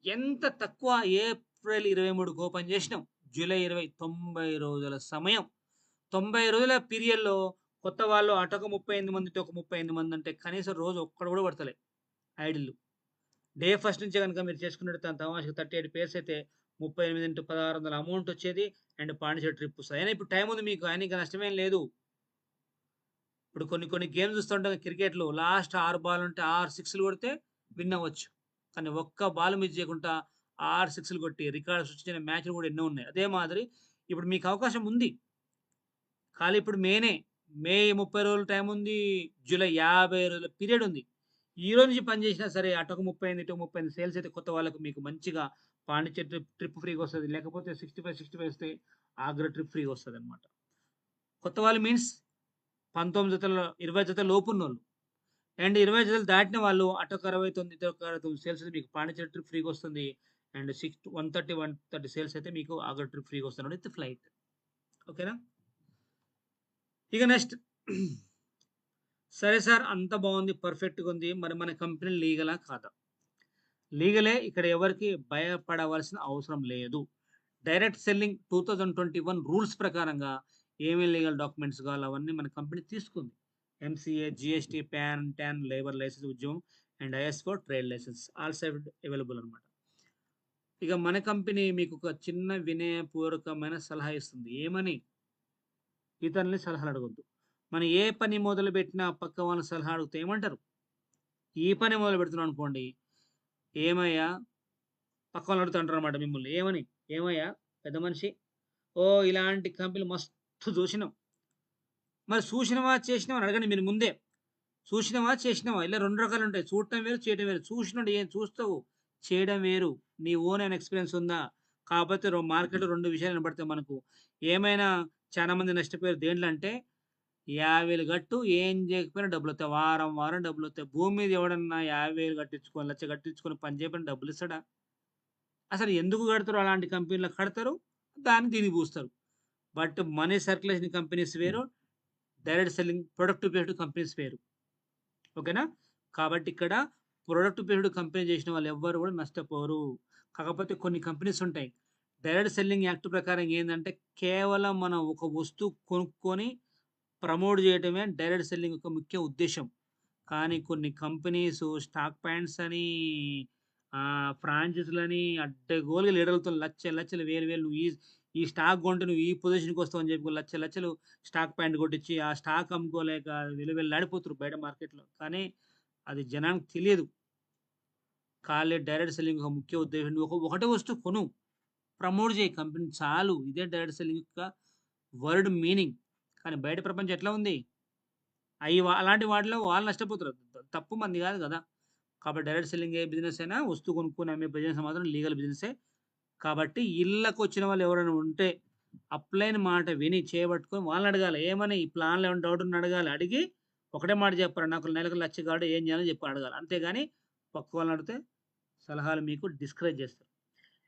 Speaker 1: ఎంత తక్కువ ఏప్రిల్ 23కి ఓపెన్ చేసినాం. జూలై 20 90 రోజుల సమయం. 90 రోజుల పీరియడ్‌లో కొత్త వాళ్ళు అటొక 38 మంది, ఇటొక 38 మంది అంటే కనీసం రోజు ఒక్కడు కూడా పడతలే ఐడిల్‌లు. డే ఫస్ట్ నుంచే గనుక మీరు చేసుకున్నట్టు తమాషాగా 38 పేర్స్ అయితే 38 ఇంటూ 1600 అమౌంట్ వచ్చేది. అండ్ పాండిచేరి ట్రిప్ వస్తది. అయినా ఇప్పుడు టైం ఉంది మీకు. అయినా ఇంక నష్టమేం లేదు. ఇప్పుడు కొన్ని కొన్ని గేమ్స్ చూస్తుంటాం క్రికెట్‌లో లాస్ట్ 6 బాల్ ఉంటే 6 సిక్స్‌లు కొడితే విన్ అవ్వచ్చు. కానీ ఒక్క బాల్ మిస్ చేయకుండా 6 సిక్స్‌లు కొట్టి రికార్డ్ సృష్టించిన మ్యాచ్‌లు కూడా ఎన్నో ఉన్నాయి. అదే మాదిరి ఇప్పుడు మీకు అవకాశం ఉంది. ఖాళీ ఇప్పుడు మే 30 రోజులు టైం ఉంది. జూలై 50 రోజుల పీరియడ్ ఉంది. ఈ రోజు నుంచి పని చేసినా సరే అటొక 38 ఇటొక 38 సేల్స్ అయితే కొత్త వాళ్ళకి మీకు మంచిగా పాండిచ్చేరి ట్రిప్ ఫ్రీగా వస్తది. లేకపోతే 65 వస్తే ఆగ్రా ట్రిప్ ఫ్రీగా వస్తదన్నమాట. కొత్త వాళ్ళు మీన్స్ 19 జతల 20 జతల లోపున్నోళ్ళు. అండ్ 20 జతలు దాటిన వాళ్ళు అటొక 69, ఇటొక 69 సేల్స్ అయితే మీకు పాండిచ్చేరి ట్రిప్ ఫ్రీగా వస్తుంది. అండ్ 130 సేల్స్ అయితే మీకు ఆగ్రా ట్రిప్ ఫ్రీగా వస్తుంది విత్ ఫ్లైట్. ఓకేనా? ఇక నెక్స్ట్ సరే సార్ అంతా బాగుంది. పర్ఫెక్ట్‌గా ఉంది. మరి మన కంపెనీ లీగలా కాదా? లీగలే. ఇక్కడ ఎవరికీ భయపడవలసిన అవసరం లేదు. డైరెక్ట్ సెల్లింగ్ 2021 రూల్స్ ప్రకారంగా ఏమేం లీగల్ డాక్యుమెంట్స్ కావాలో అవన్నీ మన కంపెనీ తీసుకుంది. MCA, GST, PAN, TAN, labour license, Udyam and ISO trade license all side available అనమాట. ఇక మన కంపెనీ మీకు ఒక చిన్న వినయపూర్వకమైన సలహా ఇస్తుంది. ఏమని? ఇతరులని సలహాలు అడగొద్దు. మనం ఏ పని మొదలుపెట్టినా పక్క వాళ్ళని సలహా అడిగితే ఏమంటారు? ఈ పని మొదలుపెడుతున్నాం అనుకోండి, "ఏమయ్యా" పక్కోళ్ళు అడుగుతుంటారనమాట మిమ్మల్ని. ఏమని? "ఏమయ్యా పెద్ద మనిషి, ఓహ్! ఇలాంటి కంపెనీలు మస్తు జూసినాం. మరి చూసినవా, చేసినవా అని అడగండి మీరు ముందే. చూసినవా, చేసినవా ఇలా 2 రకాలుంటాయి. చూడటం వేరు, చేయటం వేరు. చూసినోడు ఏం చూస్తావు, చేయడం వేరు. నీ ఓన్ అయిన ఎక్స్‌పీరియన్స్ ఉందా? కాపోతే మార్కెట్‌లో 2 విషయాలు వినపడతాయి మనకు. ఏమైనా చాలా మంది నష్టపోయారు దేంట్లో అంటే 50,000 గట్టు ఏం చేయకపోయినా డబ్బులొత్తాయి. వారం, వారం డబ్బులొత్తాయి. భూమి మీద ఎవడన్నా 50,000 కట్టించుకొని, లక్ష కట్టించుకొని పని చేయకపోయినా డబ్బులిస్తాడా? అసలు ఎందుకు కడతారు అలాంటి కంపెనీలో కడతారు. దాన్ని దీనికి పూస్తారు. బట్ మనీ సర్క్యులేషన్ కంపెనీస్ వేరు. Direct selling product based companies వేరు. ఓకేనా? కాబట్టి ఇక్కడ ప్రొడక్ట్ బేస్డ్ కంపెనీ చేసిన వాళ్ళు ఎవ్వరు కూడా నష్టపోరు. కాకపోతే కొన్ని కంపెనీస్ ఉంటాయి. డైరెక్ట్ సెల్లింగ్ యాక్ట్ ప్రకారం ఏందంటే కేవలం మనం ఒక వస్తువు కొనుక్కొని ప్రమోట్ చేయడమే డైరెక్ట్ సెల్లింగ్ యొక్క ముఖ్య ఉద్దేశ్యం. కానీ కొన్ని కంపెనీస్ స్టాక్ పాయింట్స్ అని ఫ్రాంచైజీలని అడ్డగోలుగా లీడర్లతో లక్షలు వేలు వేలు నువ్వు ఈ స్టాక్ కొంటే నువ్వు ఈ పొజిషన్‌కి వస్తావని చెప్పి లక్షలు స్టాక్ పాయింట్ కొట్టించి ఆ స్టాక్ అమ్ముకోలేక విలువెల్లాడిపోతుర్రు బయట మార్కెట్‌లో. కానీ అది జనానికి తెలియదు. ఖాళీ డైరెక్ట్ సెల్లింగ్ ఒక ముఖ్య ఉద్దేశం. నువ్వు ఒకటే వస్తువు కొను. ప్రమోట్ చేయి కంపెనీ చాలు. ఇదే డైరెక్ట్ సెల్లింగ్ యొక్క వర్డ్ మీనింగ్. కానీ బయట ప్రపంచం ఎట్లా ఉంది? అలాంటి వాటిలో వాళ్ళు నష్టపోతారు. తప్పు మనది కాదు కదా! కాబట్టి డైరెక్ట్ సెల్లింగ్ ఏ బిజినెస్ అయినా వస్తువు కొనుక్కొని అమ్మే బిజినెస్ మాత్రం లీగల్ బిజినెసే. కాబట్టి ఇళ్ళకొచ్చిన వాళ్ళు ఎవరైనా ఉంటే అప్లైన్ మాట విని చేయబట్టుకొని వాళ్ళని అడగాలి. ఏమని ఈ ప్లాన్‌లో ఏమైనా డౌట్ ఉంటే అడగాలి. అడిగి ఒకటే మాట చెప్పాలి. నాకు నెలకు 1,00,000 కావాలంటే ఏం చేయాలో చెప్పి అడగాలి. అంతేగాని పక్క వాళ్ళని అడిగితే సలహాలు మీకు డిస్కరేజ్ చేస్తారు.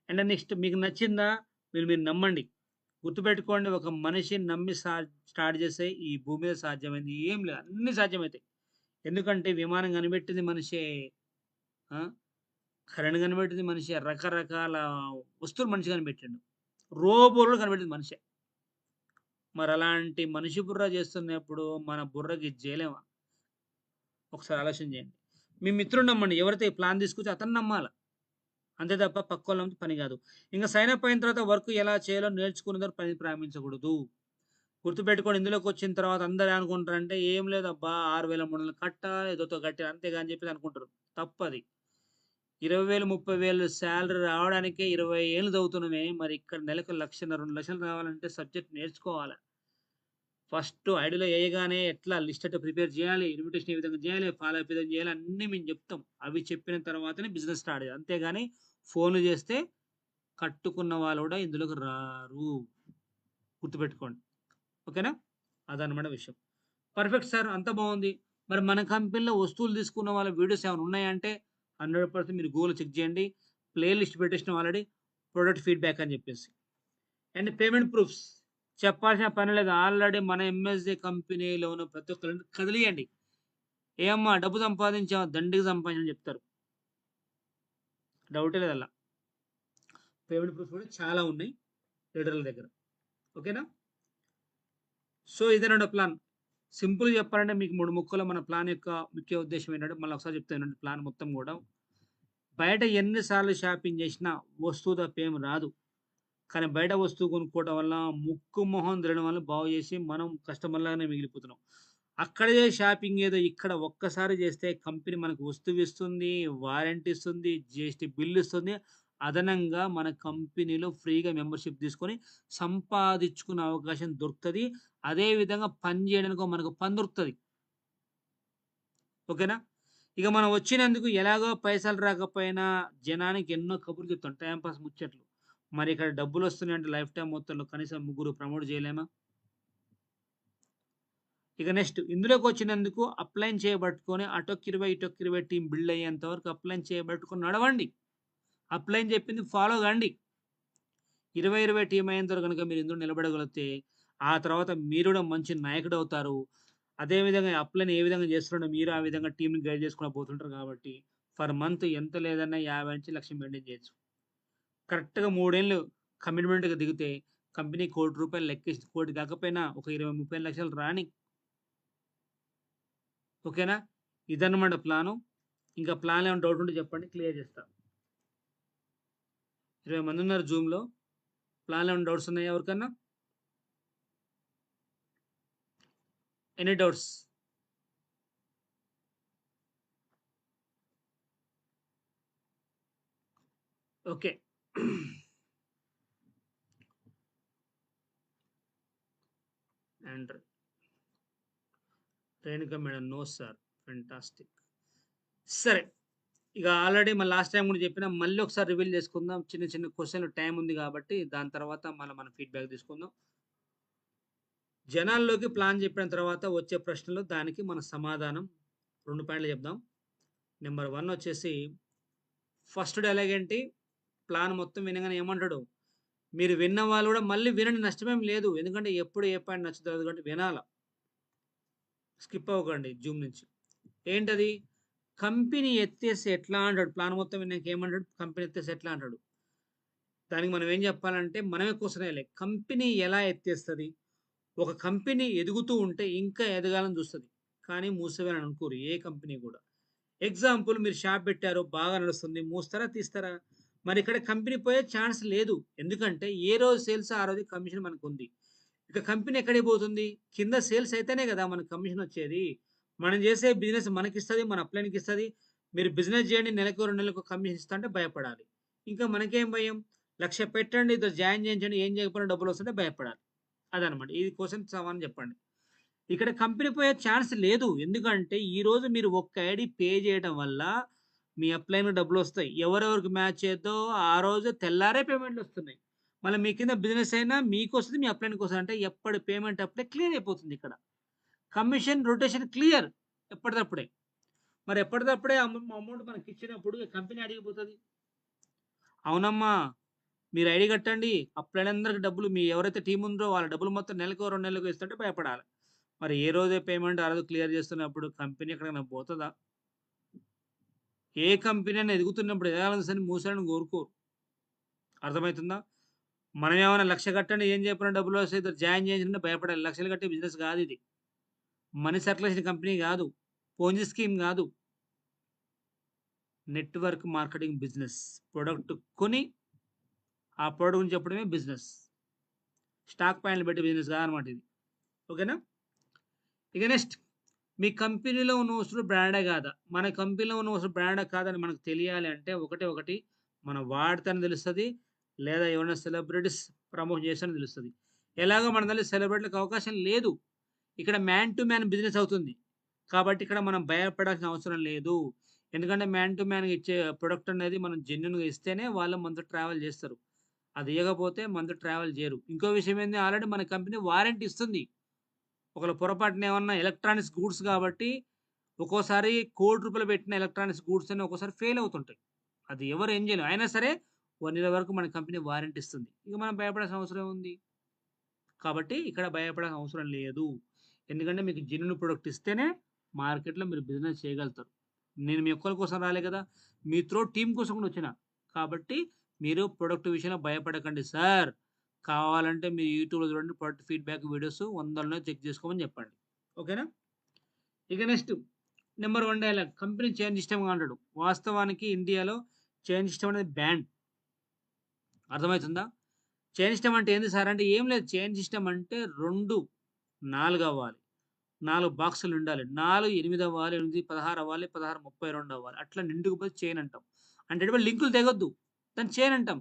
Speaker 1: అండ్ నెక్స్ట్ మీకు నచ్చిందా? మీరు నమ్మండి. గుర్తుపెట్టుకోండి ఒక మనిషిని నమ్మి స్టార్ట్ చేస్తే ఈ భూమి మీద సాధ్యమైంది ఏం లేదు. అన్నీ సాధ్యమైతాయి. ఎందుకంటే విమానం కనిపెట్టింది మనిషే. ఆ! కరెంట్ కనిపెట్టింది మనిషే. రకరకాల వస్తువులు మనిషి కనిపెట్టిండు. రోబోలు కనిపెట్టింది మనిషే. మరలాంటి మనిషి బుర్ర చేస్తున్నప్పుడు మన బుర్రకి ఇది చేయలేమా? ఒకసారి ఆలోచన చేయండి. మీ మిత్రుడిని నమ్మండి. ఎవరైతే ఈ ప్లాన్ తీసుకొచ్చో అతన్ని నమ్మాల. అంతే తప్ప పక్కోళ్ళ నమ్మితే పని కాదు. ఇంక సైన్ అప్ అయిన తర్వాత వర్క్ ఎలా చేయాలో నేర్చుకున్న తర్వాత పని ప్రారంభించకూడదు. గుర్తుపెట్టుకోండి ఇందులోకొచ్చిన తర్వాత అందరూ ఏమనుకుంటారంటే, ఏం లేదబ్బా 6,300 కట్టాలి, ఏదోతో కట్టాలి అంతేగా అని చెప్పేసి అనుకుంటారు. తప్పది. 20,000, 30,000 సాలరీ రావడానికే 20 ఏళ్ళు చదువుతున్నామే. మరి ఇక్కడ నెలకు 1,00,000, 2,00,000 రావాలంటే సబ్జెక్ట్ నేర్చుకోవాల. ఫస్ట్ ఐడీలో ఎయగానే ఎట్లా లిస్ట్ ఎట్టా ప్రిపేర్ చేయాలి, ఇన్విటేషన్ ఏ విధంగా చేయాలి, ఫాలో అప్ ఏ విధంగా చేయాలి అన్నీ మేము చెప్తాం. అవి చెప్పిన తర్వాతనే బిజినెస్ స్టార్ట్ చేయాలి. అంతేగాని ఫోన్‌లు చేస్తే కట్టుకున్న వాళ్ళు కూడా ఇందులోకి రారు. గుర్తుపెట్టుకోండి. ఓకేనా? అదనమాట విషయం. Perfect sir. అంతా బావుంది. మరి మన కంపెనీలో వస్తువులు తీసుకున్న వాళ్ళ వీడియోస్ ఏమైనా ఉన్నాయా అంటే 100% మీరు గూగుల్‌లో చెక్ చేయండి. ప్లే లిస్ట్ పెట్టేసినాం ఆల్రెడీ. ప్రొడక్ట్ ఫీడ్‌బ్యాక్ అని చెప్పేసి. అండ్ పేమెంట్ ప్రూఫ్స్ చెప్పాల్సిన పని లేదు. ఆల్రెడీ మన ఎంఎస్‌జే కంపెనీలో ఉన్న ప్రతి ఒక్కరిని కదిలియండి. ఏమ్మా డబ్బు సంపాదించావా? దండిగా సంపాదించామని చెప్తారు. డౌటే లేదు అల్ల. పేమెంట్ ప్రూఫ్స్ కూడా చాలా ఉన్నాయి లీడర్ల దగ్గర. ఓకేనా? సో, ఇదేనండి ప్లాన్. సింపుల్‌గా చెప్పాలంటే మీకు 3 ముక్కలో మన ప్లాన్ యొక్క ముఖ్య ఉద్దేశ్యం ఏంటంటే మళ్ళీ ఒకసారి చెప్తా వినండి ప్లాన్ మొత్తం గూడా. బయట ఎన్ని సార్లు షాపింగ్ చేసినా వస్తువు తప్ప ఏమి రాదు. కానీ బయట వస్తువు కొనుక్కోవడం వల్ల ముక్కు, మొహం తిరగడం వల్ల బాగు చేసి మనం కస్టమర్‌లాగానే మిగిలిపోతున్నాం. అక్కడే షాపింగ్ ఏదో ఇక్కడ ఒక్కసారి చేస్తే కంపెనీ మనకు వస్తువు ఇస్తుంది, వారంటీ ఇస్తుంది, జీఎస్టీ బిల్ ఇస్తుంది. అదనంగా మన కంపెనీలో ఫ్రీగా మెంబర్‌షిప్ తీసుకొని సంపాదించుకునే అవకాశం దొరుకుతది. అదే విధంగా పని చేయడానికి మనకు పని దొరుకుతది. ఓకేనా? ఇక మనం వచ్చినందుకు ఎలాగో పైసలు రాకపోయినా జనానికి ఎన్నో కబుర్లు చెప్తాం. టైమ్ పాస్ ముచ్చట్లు. మరి ఇక్కడ డబ్బులొస్తున్నాయంటే లైఫ్ టైమ్ మొత్తంలో కనీసం ముగ్గురు ప్రమోట్ చేయలేమా? ఇక నెక్స్ట్ ఇందులోకొచ్చినందుకు అప్లైన్ చేయబట్టుకొని అటొక 20, ఇటొక 20 టీమ్ బిల్డ్ అయ్యేంత వరకు అప్లైన్ చేయబట్టుకొని నడవండి. అప్లైన్ చెప్పింది ఫాలో గాండి. 20, 20 టీమ్ అయ్యేంత వరకు గనుక మీరు ఇందులో నిలబడగలిగితే, ఆ తర్వాత మీరు గూడా మంచి నాయకుడవుతారు. అదే విధంగా అప్లైన్ ఏ విధంగా చేస్తున్నాడో మీరు ఆ విధంగా టీమ్‌ని గైడ్ చేసుకుంటా పోతుంటారు కాబట్టి, పర్ మంత్ ఎంత లేదన్నా 50-1,00,000 మెయింటైన్ చేయొచ్చు. కరెక్ట్‌గా 3 ఏళ్ళు కమిట్మెంట్‌గా దిగితే కంపెనీ రూ. 1,00,00,000 లెక్కేసి 1,00,00,000 కాకపోయినా ఒక 20, 30 లక్షలు రాని. ఓకేనా? ఇదన్నమాట ప్లాను. ఇంకా ప్లాన్‌లో ఏమైనా డౌట్ ఉంటే చెప్పండి క్లియర్ చేస్తా. 20 మందున్నారు జూమ్‌లో. ప్లాన్‌లో ఏమైనా డౌట్స్ ఉన్నాయా ఎవరికన్నా? Any doubts? Okay. And Renuka madam no sir. Fantastic. సరే. ఇక ఆల్రెడీ లాస్ట్ టైమ్ కూడా చెప్పిన మళ్ళీ ఒకసారి రివీల్ చేసుకుందాం. చిన్న చిన్న క్వెషన్‌లు టైమ్ ఉంది కాబట్టి దాని తర్వాత మళ్ళా మనం ఫీడ్‌బ్యాక్ తీసుకుందాం. జనాల్లోకి ప్లాన్ చెప్పిన తర్వాత వచ్చే ప్రశ్నలు దానికి మన సమాధానం 2 పాయింట్లు చెప్దాం. నంబర్ 1 వచ్చేసి ఫస్ట్ డైలాగ్ ఏంటి? ప్లాన్ మొత్తం వినంగానే ఏమంటాడు? మీరు విన్న వాళ్ళు కూడా మళ్ళీ వినండి నష్టమేం లేదు. ఎందుకంటే ఎప్పుడు ఏ పాయింట్ నచ్చుతదో కాబట్టి వినాల. స్కిప్ అవ్వకండి జూమ్ నుంచి. ఏంటది? కంపెనీ ఎత్తేస్తే ఎట్లా అంటాడు. ప్లాన్ మొత్తం విన్నాక ఏమంటాడు? కంపెనీ ఎత్తేస్తే ఎట్లా అంటాడు. దానికి మనం ఏం చెప్పాలంటే మనమే క్వెషన్ ఎయాలి. కంపెనీ ఎలా ఎత్తేస్తది? ఒక కంపెనీ ఎదుగుతూ ఉంటే ఇంకా ఎదగాలని చూస్తది. కానీ మూసేయాలని అనుకోరు ఏ కంపెనీ కూడా. ఎగ్జాంపుల్ మీరు షాప్ పెట్టారు. బాగా నడుస్తుంది. మూస్తారా? తీస్తారా? మరి ఇక్కడ కంపెనీ పోయే ఛాన్స్ లేదు. ఎందుకంటే ఏ రోజు సేల్స్ ఆ రోజు కమిషన్ మనకుంది. ఇక కంపెనీ ఎక్కడికి పోతుంది? కింద సేల్స్ అయితేనే కదా మనకు కమిషన్ వచ్చేది. మనం చేసే బిజినెస్ మనకిస్తది. మన అప్లైన్‌కి ఇస్తది. మీరు బిజినెస్ చేయండి నెలకో, 2 నెలలకో కమిషన్ ఇస్తా అంటే భయపడాలి. ఇంకా మనకేం భయం? 1,00,000 పెట్టండి. ఇదో జాయిన్ చేయించండి. ఏం చేయకపోయినా డబ్బులొస్తుంటే భయపడాలి. అదనమాట. ఇది క్వెషన్ సమాధానం చెప్పండి. ఇక్కడ కంపెనీ పోయే ఛాన్స్ లేదు. ఎందుకంటే ఈరోజు మీరు ఒక్క ఐడీ పే చేయడం వల్ల మీ అప్‌లైన్‌లో డబ్బులొస్తాయి. ఎవరెవరికి మ్యాచ్ అయిద్దో ఆ రోజు తెల్లారే పేమెంట్‌లొస్తున్నాయి. మళ్ళీ మీ కింద బిజినెస్ అయినా మీకొస్తది, మీ అప్‌లైన్‌కొస్తది. అంటే ఎప్పటి పేమెంట్ అప్పుడే క్లియర్ అయిపోతుందిక్కడ. కమిషన్ రొటేషన్ క్లియర్ ఎప్పటిదప్పుడే. మరి ఎప్పటిదప్పుడే అమౌంట్ మనకిచ్చినప్పుడు కంపెనీ అడిగిపోతది. అవునమ్మా! మీరు ఐడీ కట్టండి. అప్లైన్ అందరికి డబ్బులు మీ ఎవరైతే టీమ్ ఉందో వాళ్ళ డబ్బులు మొత్తం నెలకో, 2 నెలలకో ఇస్తుంటే భయపడాలి. మరి ఏ రోజే పేమెంట్ ఆ రోజు క్లియర్ చేస్తున్నప్పుడు కంపెనీ ఎక్కడికైనా పోతదా? ఏ కంపెనీ అయినా ఎదుగుతున్నప్పుడు ఎదగాలని సని మూసేయాలని కోరుకోరు. అర్థమైతుందా? మనమేమన్నా 1,00,000 కట్టండి ఏం చెప్పినా డబ్బులొస్తాయి ఇద్దరు జాయిన్ చేయించంటే భయపడాలి. లక్షలు కట్టే బిజినెస్ కాదిది. మనీ సర్క్యులేషన్ కంపెనీ గాదు. పోంజి స్కీమ్ గాదు. Network marketing business. ప్రొడక్ట్ కొని ఆ ప్రొడక్ట్ గురించి చెప్పడమే బిజినెస్. స్టాక్ పాయింట్‌లు పెట్టే బిజినెస్ కాదనమాట ఇది. ఓకేనా? ఇక నెక్స్ట్ మీ కంపెనీలో ఉన్న వస్తువులు బ్రాండా కాదా? మన కంపెనీలో ఉన్న వస్తువులు బ్రాండా కాదని మనకు తెలియాలి అంటే ఒకటే ఒకటి మనం వాడితేనే తెలుస్తది. లేదా ఎవరైనా సెలబ్రిటీస్ ప్రమోట్ చేస్తేనే తెలుస్తది. ఎలాగో మన దాంట్లో సెలబ్రిటీలకు అవకాశం లేదు. ఇక్కడ మ్యాన్ టు మ్యాన్ బిజినెస్ అవుతుంది. కాబట్టి ఇక్కడ మనం భయపడాల్సిన అవసరం లేదు. ఎందుకంటే మ్యాన్ టు మ్యాన్‌గా ఇచ్చే ప్రొడక్ట్ అనేది మనం జెన్యూన్‌గా ఇస్తేనే వాళ్ళు మనతో ట్రావెల్ చేస్తారు. అది ఇయ్యకపోతే మనతో ట్రావెల్ చేయరు. ఇంకో విషయం ఏంది ఆల్రెడీ మన కంపెనీ వారంటీ ఇస్తుంది. ఒకవేళ పొరపాటున ఏమన్నా ఎలక్ట్రానిక్స్ గూడ్స్ కాబట్టి ఒక్కోసారి ₹1,00,00,000 పెట్టిన ఎలక్ట్రానిక్స్ గూడ్స్ అన్ని ఒక్కోసారి ఫెయిల్ అవుతుంటాయి. అది ఎవరు ఏం చేయలేం. అయినా సరే 1 ఇయర్ వరకు మన కంపెనీ వారంటీ ఇస్తుంది. ఇక మనం భయపడాల్సిన అవసరం ఏముంది? కాబట్టి ఇక్కడ భయపడాల్సిన అవసరం లేదు. ఎందుకంటే మీకు జెన్యూన్ ప్రొడక్ట్ ఇస్తేనే మార్కెట్‌లో మీరు బిజినెస్ చేయగలుగుతారు. నేను మీ ఒక్కరి కోసం రాలే కదా! మీ త్రో టీమ్ కోసం కూడా వచ్చిన. కాబట్టి మీరు ప్రొడక్ట్ విషయంలో భయపడకండి సార్. కావాలంటే మీరు యూట్యూబ్‌లో చూడండి ప్రొడక్ట్ ఫీడ్‌బ్యాక్ వీడియోస్ వందల్లో చెక్ చేసుకోమని చెప్పండి. ఓకేనా? ఇక next number 1 dialogue company change సిస్టమ్‌గా అంటాడు. వాస్తవానికి ఇండియాలో చేంజ్ సిస్టమ్ అనేది బ్యాన్. అర్థమైతుందా? చైన్ సిస్టమ్ అంటే ఏంది సార్ అంటే ఏం లేదు. చైన్ సిస్టమ్ అంటే 2, 4 అవ్వాలి. 4 బాక్సులు ఉండాలి. 4, 8 అవ్వాలి. 8, 16 అవ్వాలి. 16, 32 అవ్వాలి. అట్లా నిండుకుపోతే చైన్ అంటాం. అంటే ఎటువంటి లింకులు తెగొద్దు. దాన్ని చైన్ అంటాం.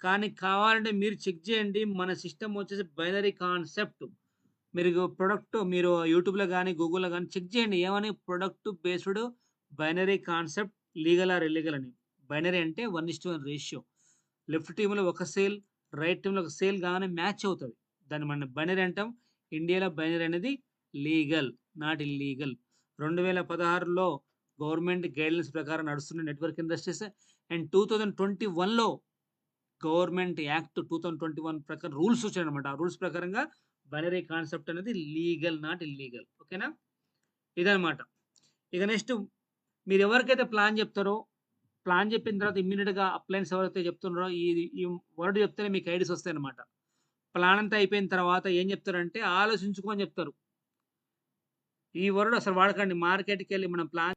Speaker 1: కానీ కావాలంటే మీరు చెక్ చేయండి. మన సిస్టమ్ వచ్చేసి బైనరీ కాన్సెప్ట్. మీరు ప్రొడక్ట్ మీరు యూట్యూబ్‌లో గాని, గూగుల్‌లో గాని చెక్ చేయండి. ఏమని product based binary concept legal are illegal అని. బైనరీ అంటే 1:1 రేషియో. లెఫ్ట్ టీమ్‌లో ఒక సేల్, రైట్ టీమ్‌లో ఒక సేల్ గాగానే మ్యాచ్ అవుతది. దాన్ని మనం బైనరీ అంటాం. ఇండియాలో బైనరీ అనేది లీగల్. Not illegal. 2016లో గవర్నమెంట్ గైడ్‌లైన్స్ ప్రకారం నడుస్తున్న నెట్వర్క్ ఇండస్ట్రీస్ అండ్ 2021లో గవర్నమెంట్ యాక్ట్ 2021 ప్రకారం రూల్స్ వచ్చాయన్నమాట. ఆ రూల్స్ ప్రకారంగా బైనరీ కాన్సెప్ట్ అనేది లీగల్ నాట్ ఇల్లీగల్. ఓకేనా? ఇదనమాట. ఇక నెక్స్ట్ మీరెవరికైతే ప్లాన్ జెప్తారో, ప్లాన్ జెప్పిన తర్వాత ఇమ్మీడియేట్‌గా అప్లయన్స్ ఎవరైతే చెప్తున్నారో ఈ వర్డ్ చెప్తేనే మీకు ఐడీస్ వస్తాయన్నమాట. ప్లాన్ అంతా అయిపోయిన తర్వాత ఏం జెప్తారంటే ఆలోచించుకో అని జెప్తారు. ఈ వర్డ్ అసలు వాడకండి. మార్కెట్‌కెళ్ళి మనం ప్లాన్